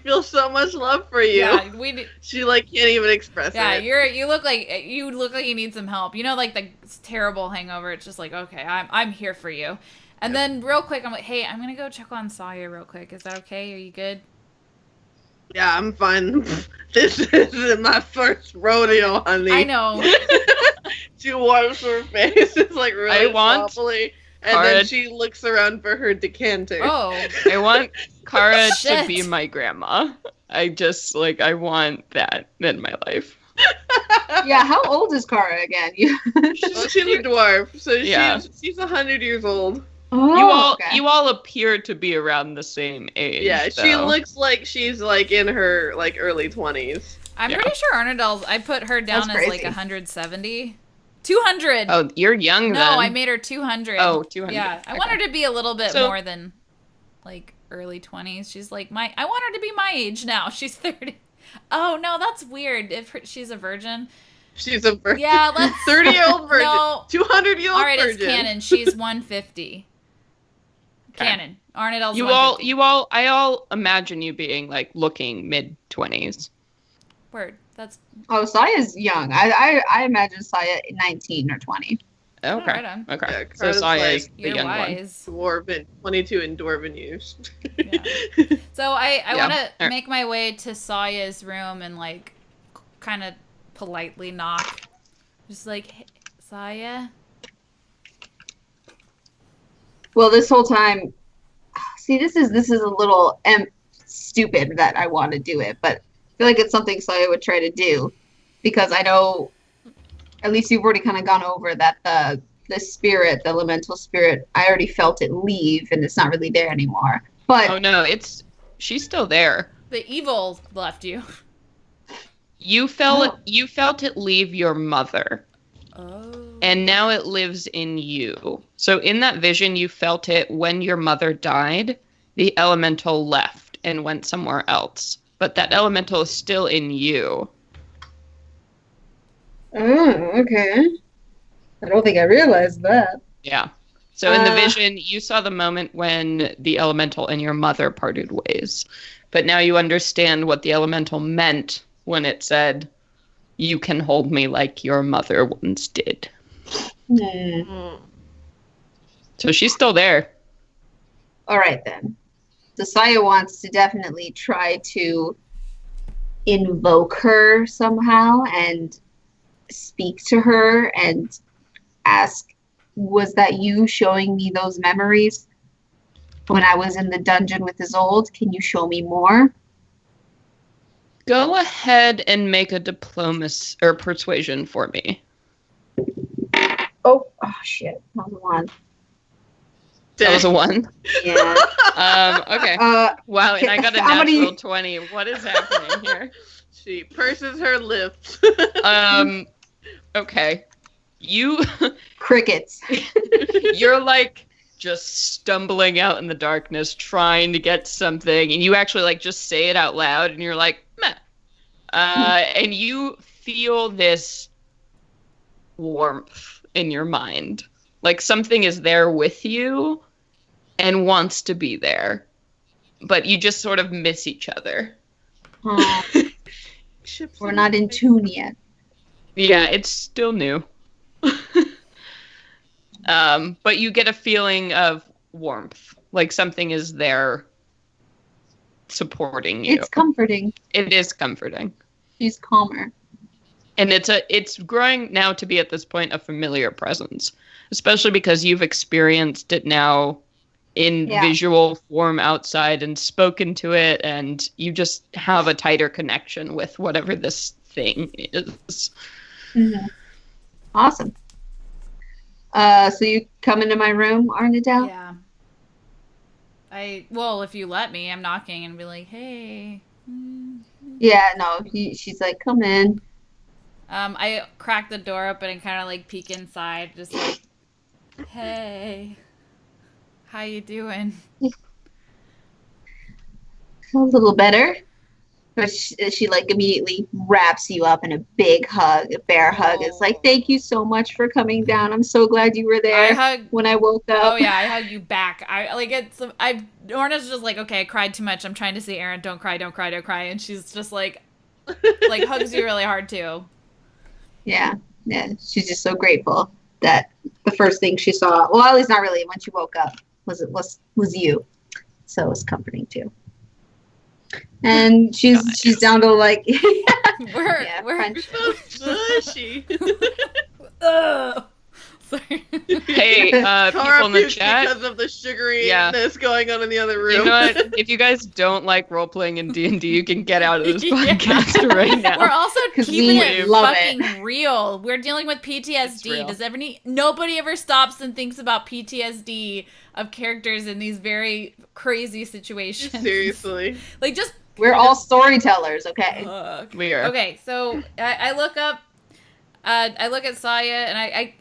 feels so much love for you. yeah, She like can't even express yeah, it. you look like you need some help. You know, like the terrible hangover. It's just like, okay, I'm here for you. And then real quick, I'm like, hey, I'm gonna go check on Saya real quick. Is that okay? Are you good? Yeah, I'm fine. This isn't my first rodeo, honey. I know. She wipes her face. It's like really I want sloppily. And Kara- then she looks around for her decanter. Oh, I want Kara to Shit. be my grandma. I just like I want that in my life. Yeah, how old is Kara again? Well, she's a dwarf, so Yeah. she's 100 years old. Oh, okay. You all appear to be around the same age. Yeah, she though. looks like she's like in her like early 20s. I'm Yeah. pretty sure Arnadell's. I put her down That's as like crazy. 170, 200. Oh, you're young no, then. I made her 200. Oh, 200. Yeah, I Okay. want her to be a little bit So- more than like early 20s. She's like I want her to be my age now. She's 30. Oh no, that's weird. If she's a virgin. She's a virgin. Yeah, let's 30-year-old virgin. No. 200-year-old All right, virgin. it's canon. She's 150. Okay. Canon. Arnadell's You 150. all, I all imagine you being like looking mid-20s. Word. That's Oh, Saya's young. I imagine Saya 19 or 20. Okay. right on. Okay. Yeah, So Kara's Saya like- is the You're young wise. Dwarven, 22 in Dwarven years. Yeah. So I Yeah. want to Alright. make my way to Saya's room and like kind of politely knock. Just like, hey, Saya? Well, this whole time, see, this is a little stupid that I want to do it, but I feel like it's something Saya would try to do because I know, at least you've already kind of gone over that the spirit, the elemental spirit, I already felt it leave and it's not really there anymore. But Oh no, she's still there. The evil left you. You felt it leave your mother. Oh. And now it lives in you. So in that vision, you felt it when your mother died. The elemental left and went somewhere else. But that elemental is still in you. oh, okay. I don't think I realized that. Yeah. So in the Uh. vision, you saw the moment when the elemental and your mother parted ways. But now you understand what the elemental meant when it said, "You can hold me like your mother once did." Hmm. So she's still there. All right then. So Saya wants to definitely try to invoke her somehow and speak to her and ask, was that you showing me those memories when I was in the dungeon with Isolde? Can you show me more? Go ahead and make a diplomacy or persuasion for me. Oh shit. Not the one. That was a 1. Yeah. Okay. Wow, and I got a how many- natural 20. What is happening here? She purses her lips. Okay. Crickets. You're like just stumbling out in the darkness trying to get something, and you actually like just say it out loud, and you're like, meh. And you feel this warmth in your mind. Like something is there with you and wants to be there. But you just sort of miss each other. Oh, we're not in tune yet. Yeah, it's still new. But you get a feeling of warmth. Like something is there supporting you. It's comforting. It is comforting. She's calmer. And it's growing now to be at this point a familiar presence. Especially because you've experienced it now in visual form outside and spoken to it, and you just have a tighter connection with whatever this thing is. Mm-hmm. Awesome. So you come into my room, Arnadel? Yeah. Well, if you let me, I'm knocking and be like, hey. Yeah, no, she's like, come in. I crack the door open and kind of like peek inside, just like, hey, how you doing? A little better. But she like immediately wraps you up in a big hug, a bear hug. It's like, thank you so much for coming down. I'm so glad you were there when I woke up. Oh yeah, I hug you back. Orna's just like, okay, I cried too much. I'm trying to see Aaron. Don't cry, don't cry, don't cry. And she's just like hugs you really hard too. Yeah. She's just so grateful that the first thing she saw, well, at least not really, when she woke up, was you. So it was comforting too. And she's down to like we're so mushy. Sorry. Hey, people in the chat, because of the sugaryness going on in the other room. You know what? If you guys don't like role playing in D&D, you can get out of this podcast right now. We're also keeping it fucking real. We're dealing with PTSD. Nobody ever stops and thinks about PTSD of characters in these very crazy situations. Seriously. We're all storytellers, okay? We are. Okay, so I look up, I look at Saya, and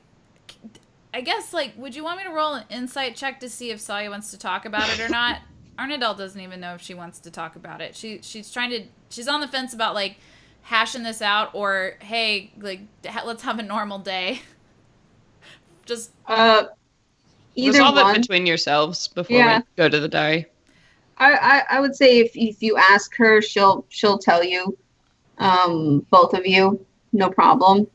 I guess, would you want me to roll an insight check to see if Saya wants to talk about it or not? Arnadel doesn't even know if she wants to talk about it. She's on the fence about, hashing this out, or, hey, let's have a normal day. Just... Resolve it between yourselves before we go to the diary. I would say if you ask her, she'll tell you, both of you, no problem.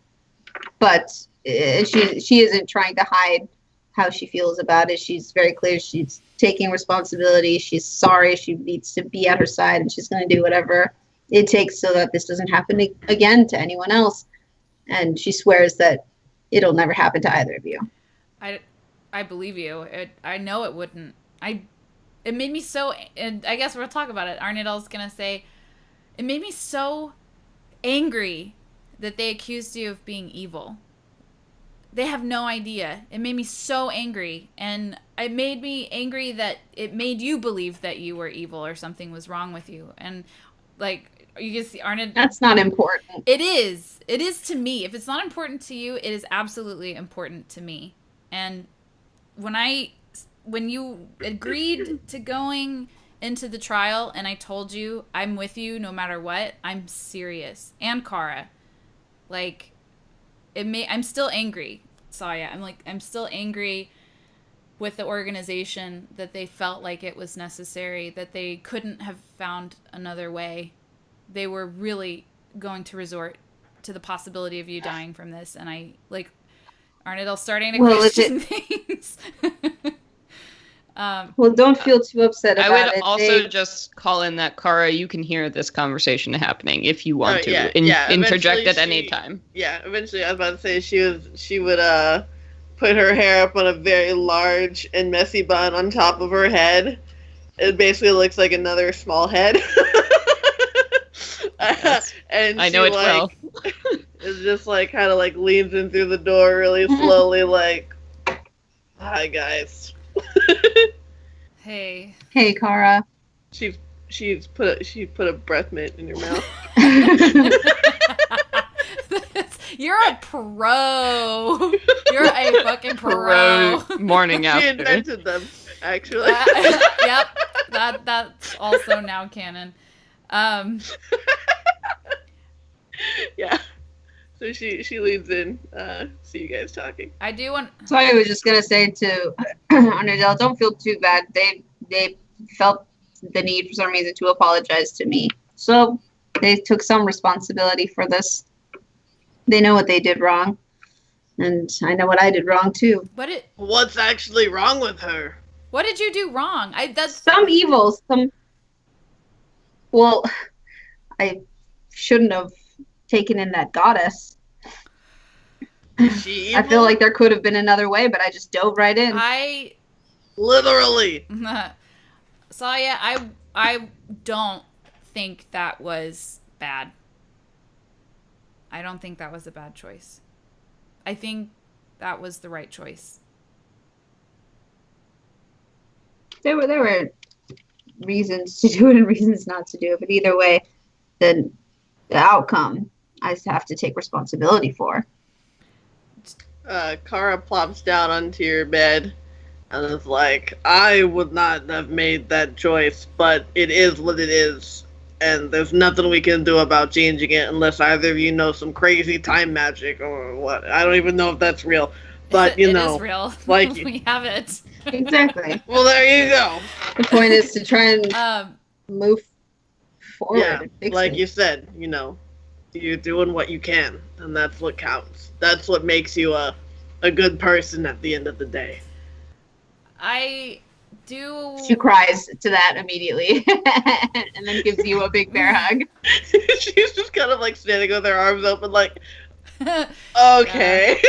But she isn't trying to hide how she feels about it. She's very clear. She's taking responsibility. She's sorry. She needs to be at her side, and she's going to do whatever it takes so that this doesn't happen again to anyone else. And she swears that it'll never happen to either of you. I believe you. I know it wouldn't. It made me so, and I guess we'll talk about it. Arnadel's going to say, it made me so angry that they accused you of being evil. They have no idea. It made me so angry. And it made me angry that it made you believe that you were evil or something was wrong with you. And, you can see Arnett. That's not important. It is. It is to me. If it's not important to you, it is absolutely important to me. And when you agreed to going into the trial and I told you I'm with you no matter what, I'm serious. And Kara. I'm still angry, Saya. I'm still angry with the organization that they felt like it was necessary, that they couldn't have found another way. They were really going to resort to the possibility of you dying from this, and Arnadel's starting to question things. Well, don't feel too upset about it. I would also just call in that, Kara, you can hear this conversation happening if you want to. Interject at any time. Yeah, eventually I was about to say she would put her hair up on a very large and messy bun on top of her head. It basically looks like another small head. And I know it well. It's just kind of leans in through the door really slowly, hi guys. Hey, Kara. She put a breath mint in your mouth. You're a pro. You're a fucking pro. Morning after. She invented them, actually. Yep. That's also now canon. Yeah. So she leads in. See you guys talking. I do want. So I was just gonna say to Arnadel, don't feel too bad. They felt the need for some reason to apologize to me, so they took some responsibility for this. They know what they did wrong, and I know what I did wrong too. What's actually wrong with her? What did you do wrong? Some evil. Well, I shouldn't have taken in that goddess. Is she evil? I feel like there could have been another way, but I just dove right in. Literally. So yeah, I don't think that was bad. I don't think that was a bad choice. I think that was the right choice. There were reasons to do it and reasons not to do it, but either way, the outcome I just have to take responsibility for. Kara plops down onto your bed and is like, I would not have made that choice, but it is what it is, and there's nothing we can do about changing it unless either of you know some crazy time magic or what. I don't even know if that's real, but you know. It is real. Like, we have it. Exactly. Well, there you go. The point is to try and move forward. Yeah, and fix like it. you said, you know, you're doing what you can, and that's what counts. That's what makes you a good person at the end of the day. I do. She cries to that immediately and then gives you a big bear hug. She's just kind of like standing with her arms open like, okay.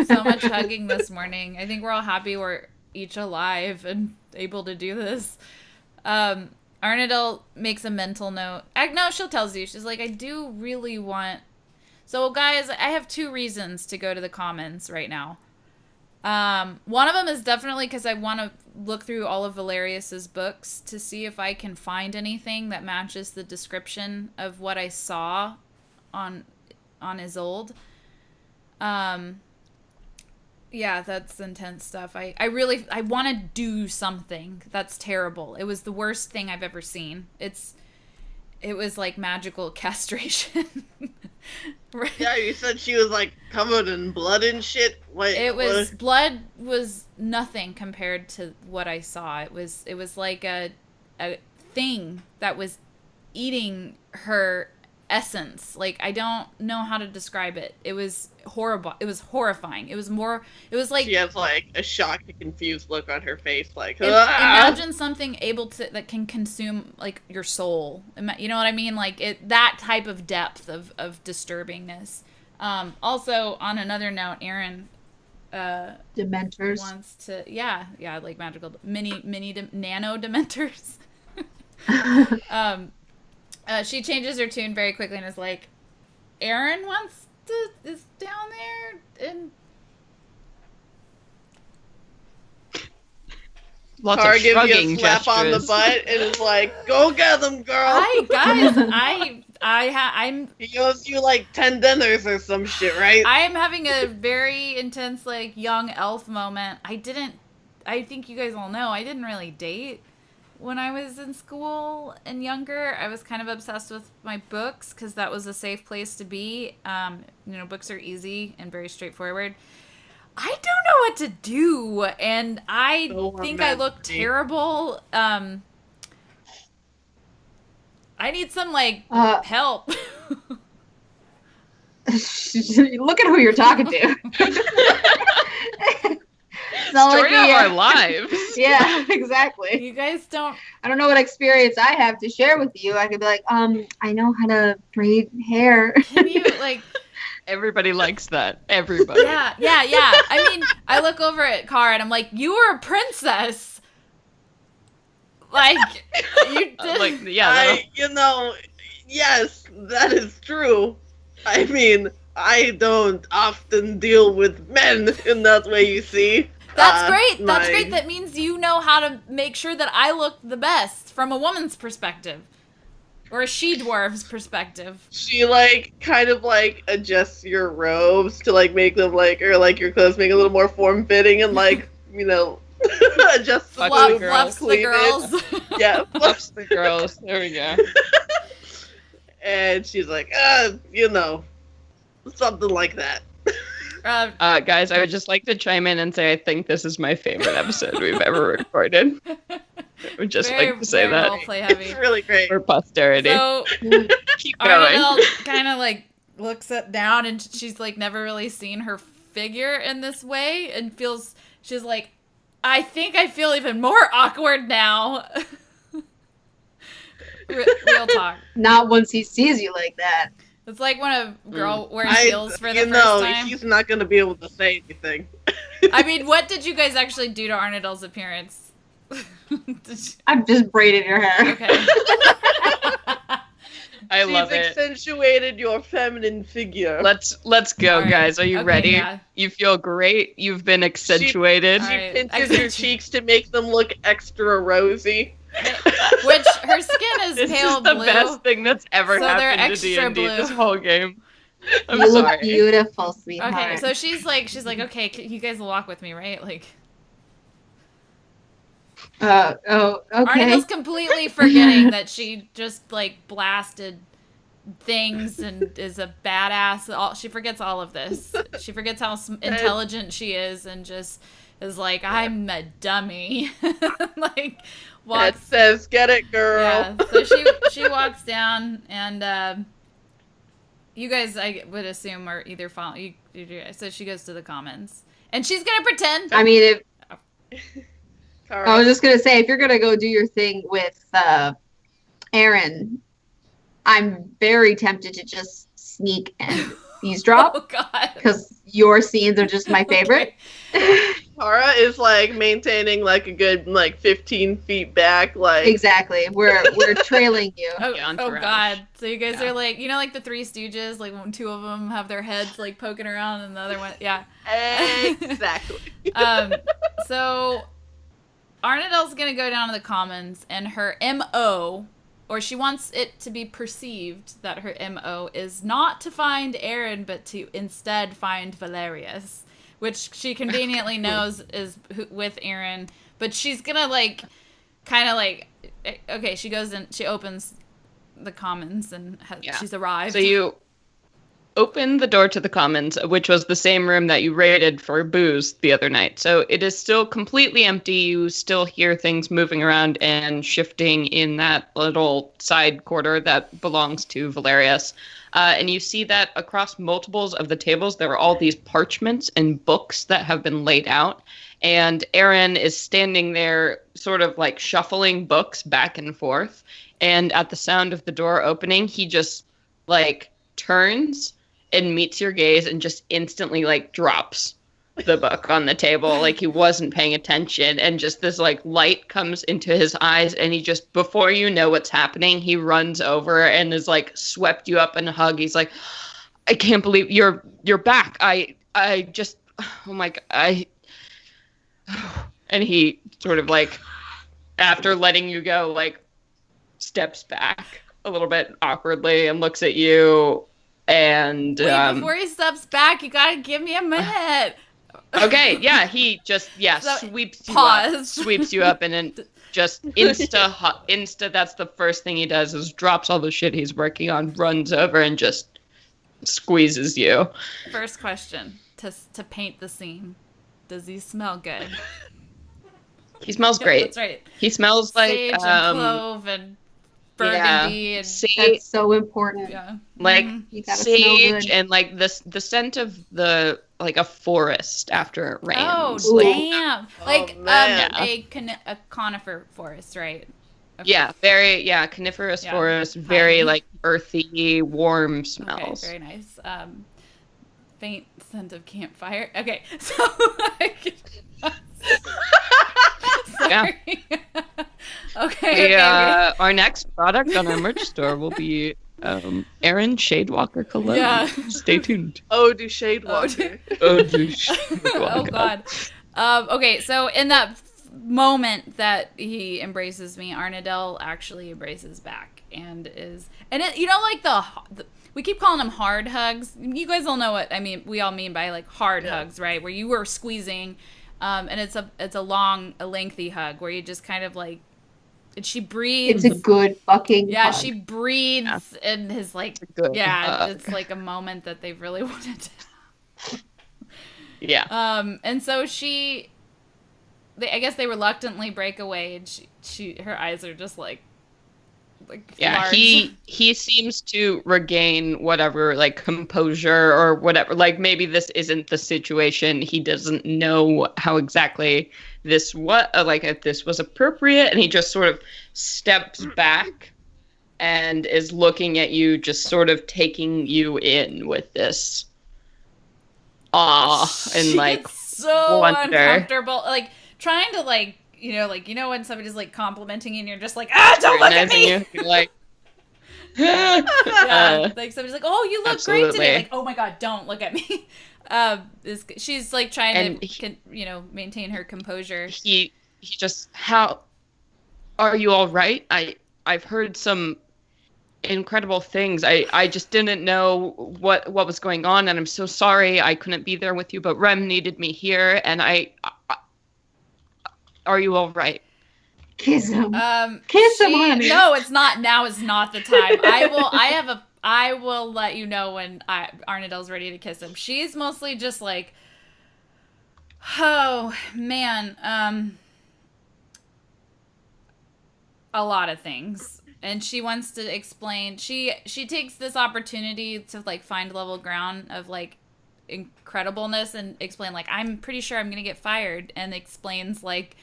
So much hugging this morning. I think we're all happy we're each alive and able to do this. Arnadel makes a mental note. No, she'll tell you. She's like, I do really want... So, guys, I have 2 reasons to go to the Commons right now. One of them is definitely because I want to look through all of Valerius's books to see if I can find anything that matches the description of what I saw on Isolde. Yeah, that's intense stuff. I want to do something that's terrible. It was the worst thing I've ever seen. It was like magical castration. Right? Yeah, you said she was like covered in blood and shit. Blood was nothing compared to what I saw. It was like a thing that was eating her essence. Like, I don't know how to describe it. It was horrible. It was horrifying. It was like she has like a shocked and confused look on her face, like imagine something that can consume like your soul. You know what I mean? Like that type of depth of disturbingness. Also, on another note, Aaron Dementors wants to like magical mini nano dementors. She changes her tune very quickly and is like, Aaron is down there and lots Kara of gives shrugging you a slap gestures. on the butt and is like, go get them, girl. I'm He owes you like 10 dinners or some shit, right? I am having a very intense like young elf moment. I think you guys all know I didn't really date when I was in school and younger. I was kind of obsessed with my books because that was a safe place to be. Books are easy and very straightforward. I don't know what to do, and I think I look terrible. I need some help. Look at who you're talking to. Story of our lives. Yeah, exactly. You guys don't... I don't know what experience I have to share with you. I could be like, I know how to braid hair. Can you, Everybody likes that. Everybody. Yeah. I mean, I look over at Kara and I'm like, you were a princess. Like, you did... Yes, that is true. I mean, I don't often deal with men in that way, you see. That's great. That's great. That means you know how to make sure that I look the best from a woman's perspective. Or a she-dwarf's perspective. She, kind of, adjusts your robes to, make them, or, your clothes make a little more form-fitting and, adjusts the fluffs the girls. Yeah, fluffs the girls. There we go. And she's like, something like that. Guys, I would just like to chime in and say I think this is my favorite episode we've ever recorded. I would just like to say that. Roleplay heavy. It's really great. For posterity. So, keep going. Arnadel kind of looks down and she's never really seen her figure in this way and she's like, I think I feel even more awkward now. Real talk. Not once he sees you like that. It's like when a girl wears heels for the first time. He's not going to be able to say anything. I mean, what did you guys actually do to Arnadel's appearance? I've just braided your hair. Okay. I love it. She's accentuated your feminine figure. Let's go, right. Guys. Are you ready? Yeah. You feel great. You've been accentuated. She Right. pinches your cheeks to make them look extra rosy. Which her skin is This pale is the blue. best thing that's ever So they're happened to extra D&D blue. this whole game. I'm You look sorry. beautiful, sweetheart. Okay, so she's like, okay, you guys will walk with me, right? Like, okay. Arnidel's completely forgetting that she just like blasted things and is a badass. She forgets all of this. She forgets how intelligent she is and just is like, I'm a dummy. Like, walks. It says, "Get it, girl." Yeah. So she walks down and you guys, I would assume, are either following. So she goes to the commons and she's gonna pretend. I mean, Kara. I was just gonna say, if you're gonna go do your thing with Aaron, I'm very tempted to just sneak and eavesdrop Oh God. because your scenes are just my favorite. Okay. Kara is like maintaining like a good 15 feet back, like Exactly. We're trailing you. Oh, Yeah, oh entourage. God. So you guys Yeah. are like, like the Three Stooges, like when two of them have their heads like poking around and the other one, yeah. exactly. So Arnidel's gonna go down to the commons and her MO, or she wants it to be perceived that her MO is not to find Aaron, but to instead find Valerius, which she conveniently knows is with Aaron. But she's gonna okay, she goes in, she opens the commons and she's arrived. So you open the door to the commons, which was the same room that you raided for booze the other night. So it is still completely empty. You still hear things moving around and shifting in that little side quarter that belongs to Valerius. And you see that across multiples of the tables, there are all these parchments and books that have been laid out. And Aaron is standing there sort of like shuffling books back and forth. And at the sound of the door opening, he just like turns and meets your gaze and just instantly like drops the book on the table like he wasn't paying attention, and just this like light comes into his eyes, and he just, before you know what's happening, he runs over and is like swept you up in a hug. He's like, I can't believe you're back. I just, oh my God, and he sort of like, after letting you go, like steps back a little bit awkwardly and looks at you. And wait, before he steps back, you gotta give me a minute. Okay, yeah, he just So, sweeps you up, and then just insta. That's the first thing he does, is drops all the shit he's working on, runs over, and just squeezes you. First question to paint the scene: does he smell good? He smells great. That's right. He smells like Sage and clove and burgundy and That's so important. yeah. like You gotta smell sage good. and like the scent of the like a forest after it rains. Oh Ooh. damn! Like man. a conifer forest, right? Okay. Yeah, coniferous Yeah. forest, very Pine. like earthy, warm Okay, smells. very nice. Faint scent of campfire. Okay, so sorry. Okay. Our next product on our merch store will be Aaron Shadewalker cologne. Yeah. Stay tuned. Oh, do Shadewalker. Oh God. Okay, so in that moment that he embraces me, Arnidel actually embraces back and like we keep calling them hard hugs. You guys all know what I mean. We all mean by like hard hugs, right? Where you were squeezing, and it's a lengthy hug where you just kind of like, and she breathes. It's a good fucking Yeah, hug. she breathes in his like. Good Yeah, hug. it's like a moment that they've really wanted to. Yeah. And so I guess they reluctantly break away, and her eyes are just like Yeah, large. he seems to regain whatever like composure or whatever. Like maybe this isn't the situation. He doesn't know how exactly if this was appropriate, and he just sort of steps back and is looking at you, just sort of taking you in with this awe and She like gets so wonder. uncomfortable, like trying to like when somebody's like complimenting you and you're just like, don't look at me. You're like, like somebody's like, oh, you look absolutely. great today. Like, oh my god, don't look at me. She's like trying to maintain her composure. He just, how are you all right? I've heard some incredible things. I just didn't know what was going on, and I'm so sorry I couldn't be there with you, but Rem needed me here, and are you all right? Kiss him. Kiss him, honey. No, it's not. Now is not the time. I will let you know when Arnadel's ready to kiss him. She's mostly just like, oh man, a lot of things, and she wants to explain. She takes this opportunity to like find level ground of like incredibleness and explain like, I'm pretty sure I'm gonna get fired, and explains like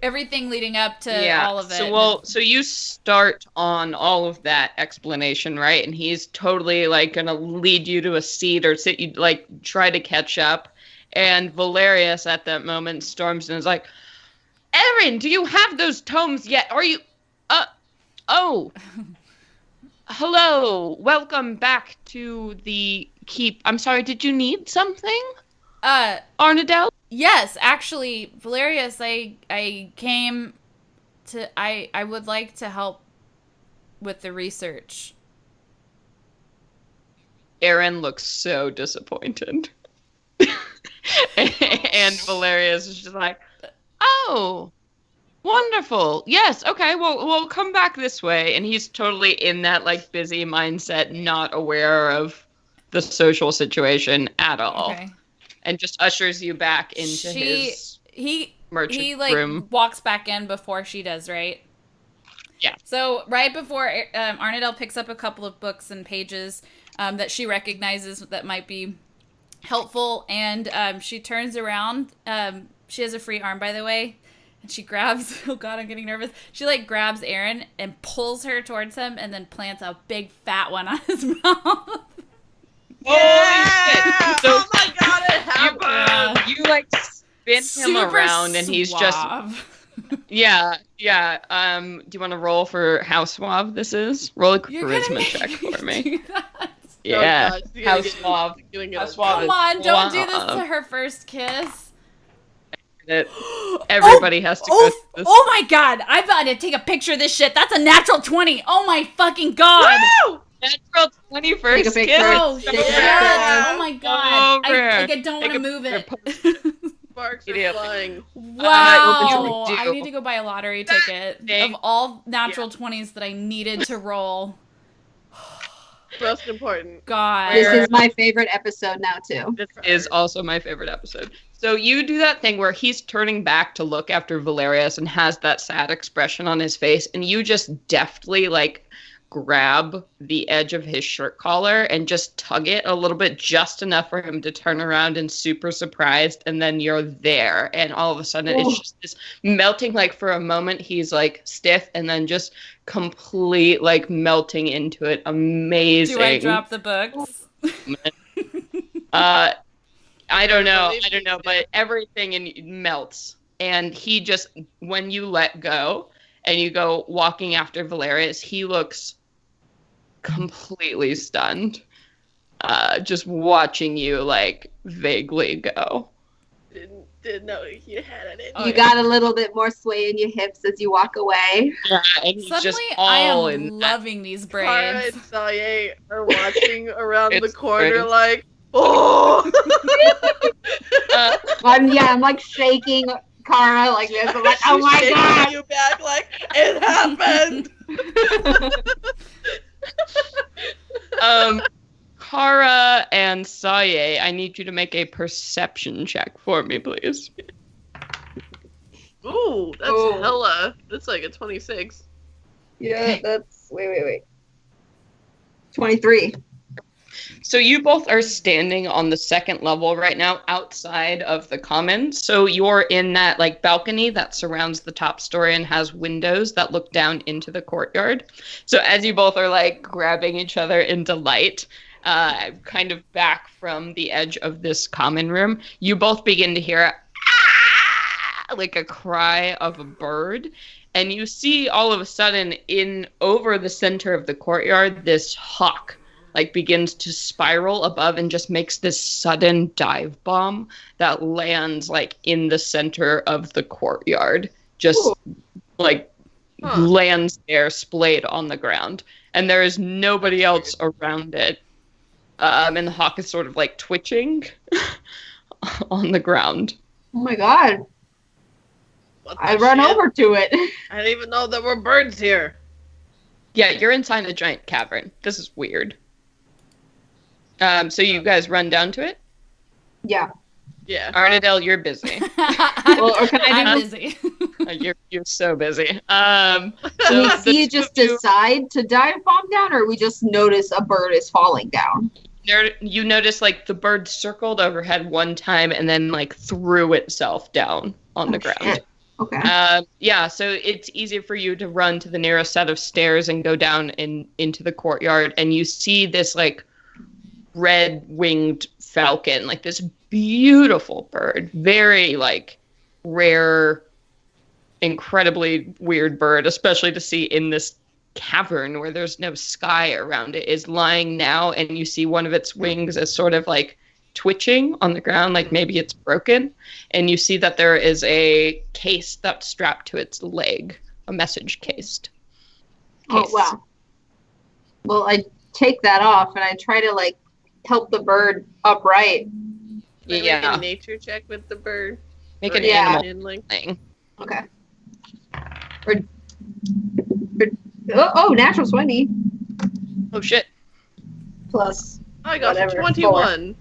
everything leading up to all of it. So you start on all of that explanation, right? And he's totally like gonna lead you to a seat or sit you like try to catch up. And Valerius at that moment storms and is like, Erin, do you have those tomes yet? Are you hello. Welcome back to the keep. I'm sorry, did you need something? Arnadel? Yes, actually, Valerius, I came to I would like to help with the research. Erin looks so disappointed. And Valerius is just like, oh, wonderful. Yes, okay, well, we'll come back this way. And he's totally in that like busy mindset, not aware of the social situation at all. Okay. And just ushers you back into his merchant room. Walks back in before she does, right? Yeah. So right before Arnadel picks up a couple of books and pages that she recognizes that might be helpful, and she turns around. She has a free arm, by the way, and she grabs. Oh God, I'm getting nervous. She like grabs Erin and pulls her towards him, and then plants a big fat one on his mouth. Yeah! Oh my god, it happened! You like spin him around and he's suave. Just... Yeah. Do you want to roll for how suave this is? Roll a charisma check for me. Yeah. Oh, gosh, how suave. Come on, don't do this to her first kiss. Everybody has to go through this. Oh my god, I'm about to take a picture of this shit. That's a natural 20. Oh my fucking god. Woo! Natural 21st kiss. Oh shit. Oh my god. I don't want to move it. Sparks are flying. Wow. I need to go buy a lottery ticket of all natural 20s that I needed to roll. Most important. God. This is my favorite episode now, too. This is also my favorite episode. So you do that thing where he's turning back to look after Valerius and has that sad expression on his face, and you just deftly, like, grab the edge of his shirt collar and just tug it a little bit, just enough for him to turn around and super surprised, and then you're there, and all of a sudden it's just this melting, like for a moment he's like stiff and then just complete like melting into it. Amazing. Do I drop the books? I don't know, but everything melts, and he just, when you let go and you go walking after Valerius, he looks completely stunned, just watching you like vaguely go. Didn't know you had it. You got a little bit more sway in your hips as you walk away. Yeah, and he's suddenly just I all am in loving these braids. Cara and Saye are watching around the corner great. like, oh. I'm like shaking Cara like this. I'm like, oh my god! You back like it happened. Cara and Saye, I need you to make a perception check for me, please. Ooh, that's hella. That's like a 26. Yeah, that's wait. 23. So you both are standing on the second level right now outside of the commons. So you're in that like balcony that surrounds the top story and has windows that look down into the courtyard. So as you both are like grabbing each other in delight, kind of back from the edge of this common room, you both begin to hear like a cry of a bird. And you see all of a sudden over the center of the courtyard, this hawk like begins to spiral above and just makes this sudden dive bomb that lands like in the center of the courtyard. Just like lands there splayed on the ground. And there is nobody else around it. And the hawk is sort of like twitching on the ground. Oh my god. I run over to it. I didn't even know there were birds here. Yeah, you're inside a giant cavern. This is weird. So you guys run down to it? Yeah. Yeah. Arnadel, you're busy. I'm busy. You're so busy. So do you just decide to dive bomb down, or we just notice a bird is falling down? You notice like the bird circled overhead one time and then like threw itself down on the ground. Shit. Okay. Yeah, so it's easier for you to run to the nearest set of stairs and go down into the courtyard, and you see this like red-winged falcon, like this beautiful bird, very like rare, incredibly weird bird, especially to see in this cavern where there's no sky around it, is lying now, and you see one of its wings as sort of like twitching on the ground, like maybe it's broken, and you see that there is a case that's strapped to its leg, a message case. Oh wow. Well, I take that off and I try to like help the bird upright. Make a nature check with the bird. Make an animal thing. Okay. Natural 20. Oh shit. Plus. I got 21.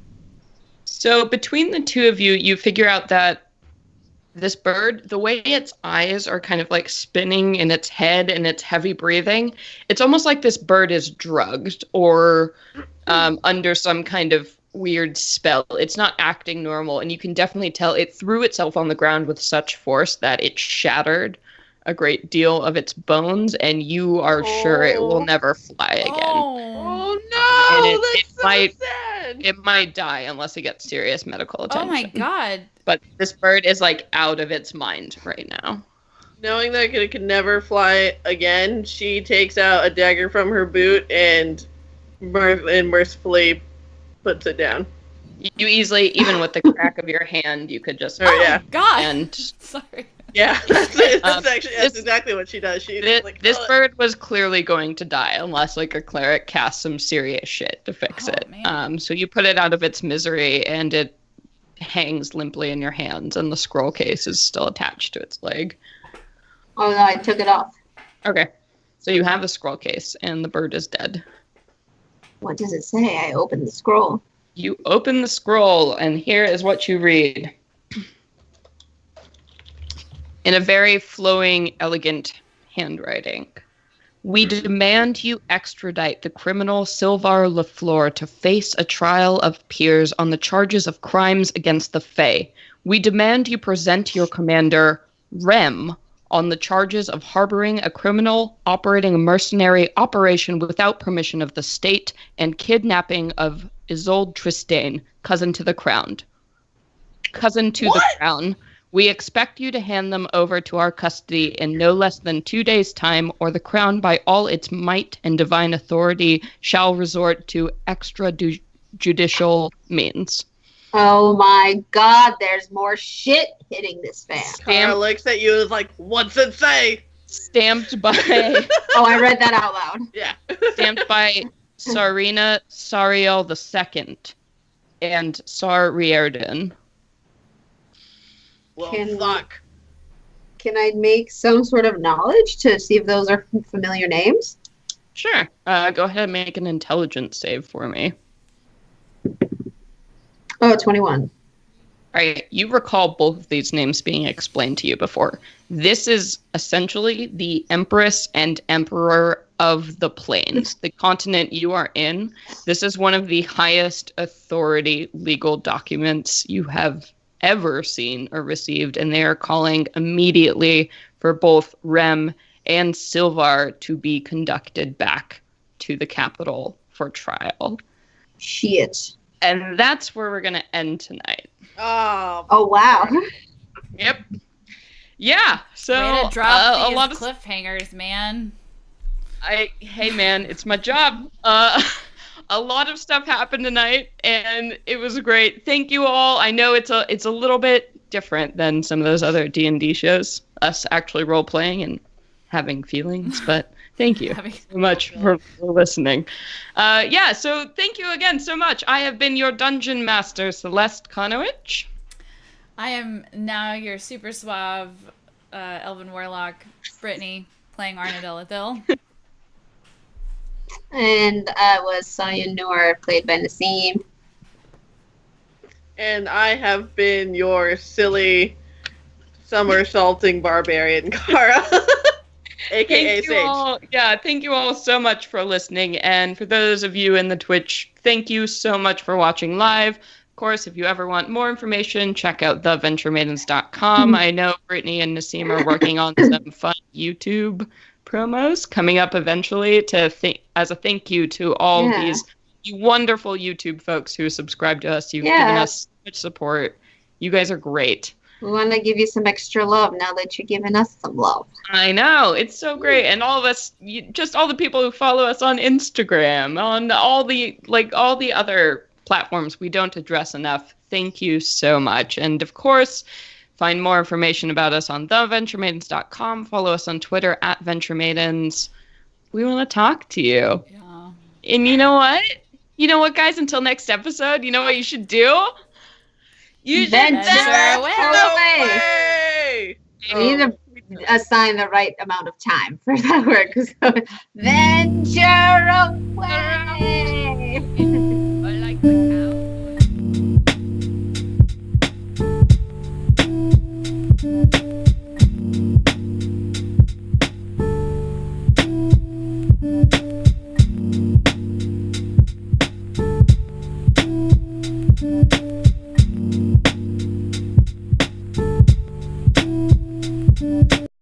So between the two of you, you figure out that this bird, the way its eyes are kind of like spinning in its head and it's heavy breathing, it's almost like this bird is drugged or under some kind of weird spell. It's not acting normal, and you can definitely tell it threw itself on the ground with such force that it shattered a great deal of its bones, and you are sure it will never fly again. Oh no! And That's so sad. It might die unless it gets serious medical attention. Oh my god. But this bird is like out of its mind right now. Knowing that it could never fly again, she takes out a dagger from her boot and mercifully puts it down. You easily, even with the crack of your hand, you could just... Oh god. And sorry. Yeah, that's exactly what she does. This bird was clearly going to die unless like a cleric casts some serious shit to fix it. Man. So you put it out of its misery, and it hangs limply in your hands, and the scroll case is still attached to its leg. Oh no, I took it off. Okay, so you have the scroll case, and the bird is dead. What does it say? I opened the scroll. You open the scroll, and here is what you read. In a very flowing, elegant handwriting. We demand you extradite the criminal Sylvar Lafleur to face a trial of peers on the charges of crimes against the Fae. We demand you present your commander, Rem, on the charges of harboring a criminal, operating a mercenary operation without permission of the state, and kidnapping of Isolde Tristane, cousin to the crown. The crown. We expect you to hand them over to our custody in no less than 2 days' time, or the crown, by all its might and divine authority, shall resort to extrajudicial means. Oh my god, there's more shit hitting this fan. Kara looks at you and is like, what's it say? Stamped by... Oh, I read that out loud. Yeah. Stamped by Sarina Sariel II and Sar Riordan. Well, fuck. Can I make some sort of knowledge to see if those are familiar names? Sure. Go ahead and make an intelligence save for me. Oh, 21. All right. You recall both of these names being explained to you before. This is essentially the Empress and Emperor of the Plains, the continent you are in. This is one of the highest authority legal documents you have ever seen or received, and they are calling immediately for both Rem and Sylvar to be conducted back to the capital for trial. Shit. And that's where we're going to end tonight. Oh wow. Yep. yeah, so way to drop a these lot of cliffhangers, man. Hey man, it's my job. A lot of stuff happened tonight, and it was great. Thank you all. I know it's a little bit different than some of those other D&D shows, us actually role playing and having feelings, but thank you so much for listening. So thank you again so much. I have been your Dungeon Master, Celeste Konowich. I am now your super suave Elven Warlock, Brittany, playing Arnadilithil. And I was Saya Noor, played by Nassim. And I have been your silly somersaulting barbarian, Kara. AKA Sage. Thank you all so much for listening. And for those of you in the Twitch, thank you so much for watching live. Of course, if you ever want more information, check out theventuremaidens.com. I know Brittany and Nassim are working on some fun YouTube promos coming up eventually as a thank you to all these wonderful YouTube folks who subscribe to us. You've given us so much support. You guys are great. We want to give you some extra love now that you're giving us some love. I know. It's so great. And all of us, just all the people who follow us on Instagram, on all the other platforms we don't address enough. Thank you so much. And of course, find more information about us on theventuremaidens.com. Follow us on Twitter @venturemaidens. We want to talk to you. Yeah. And you know what? You know what, guys? Until next episode, you know what you should do? You should venture away. We need to assign the right amount of time for that word. Venture away.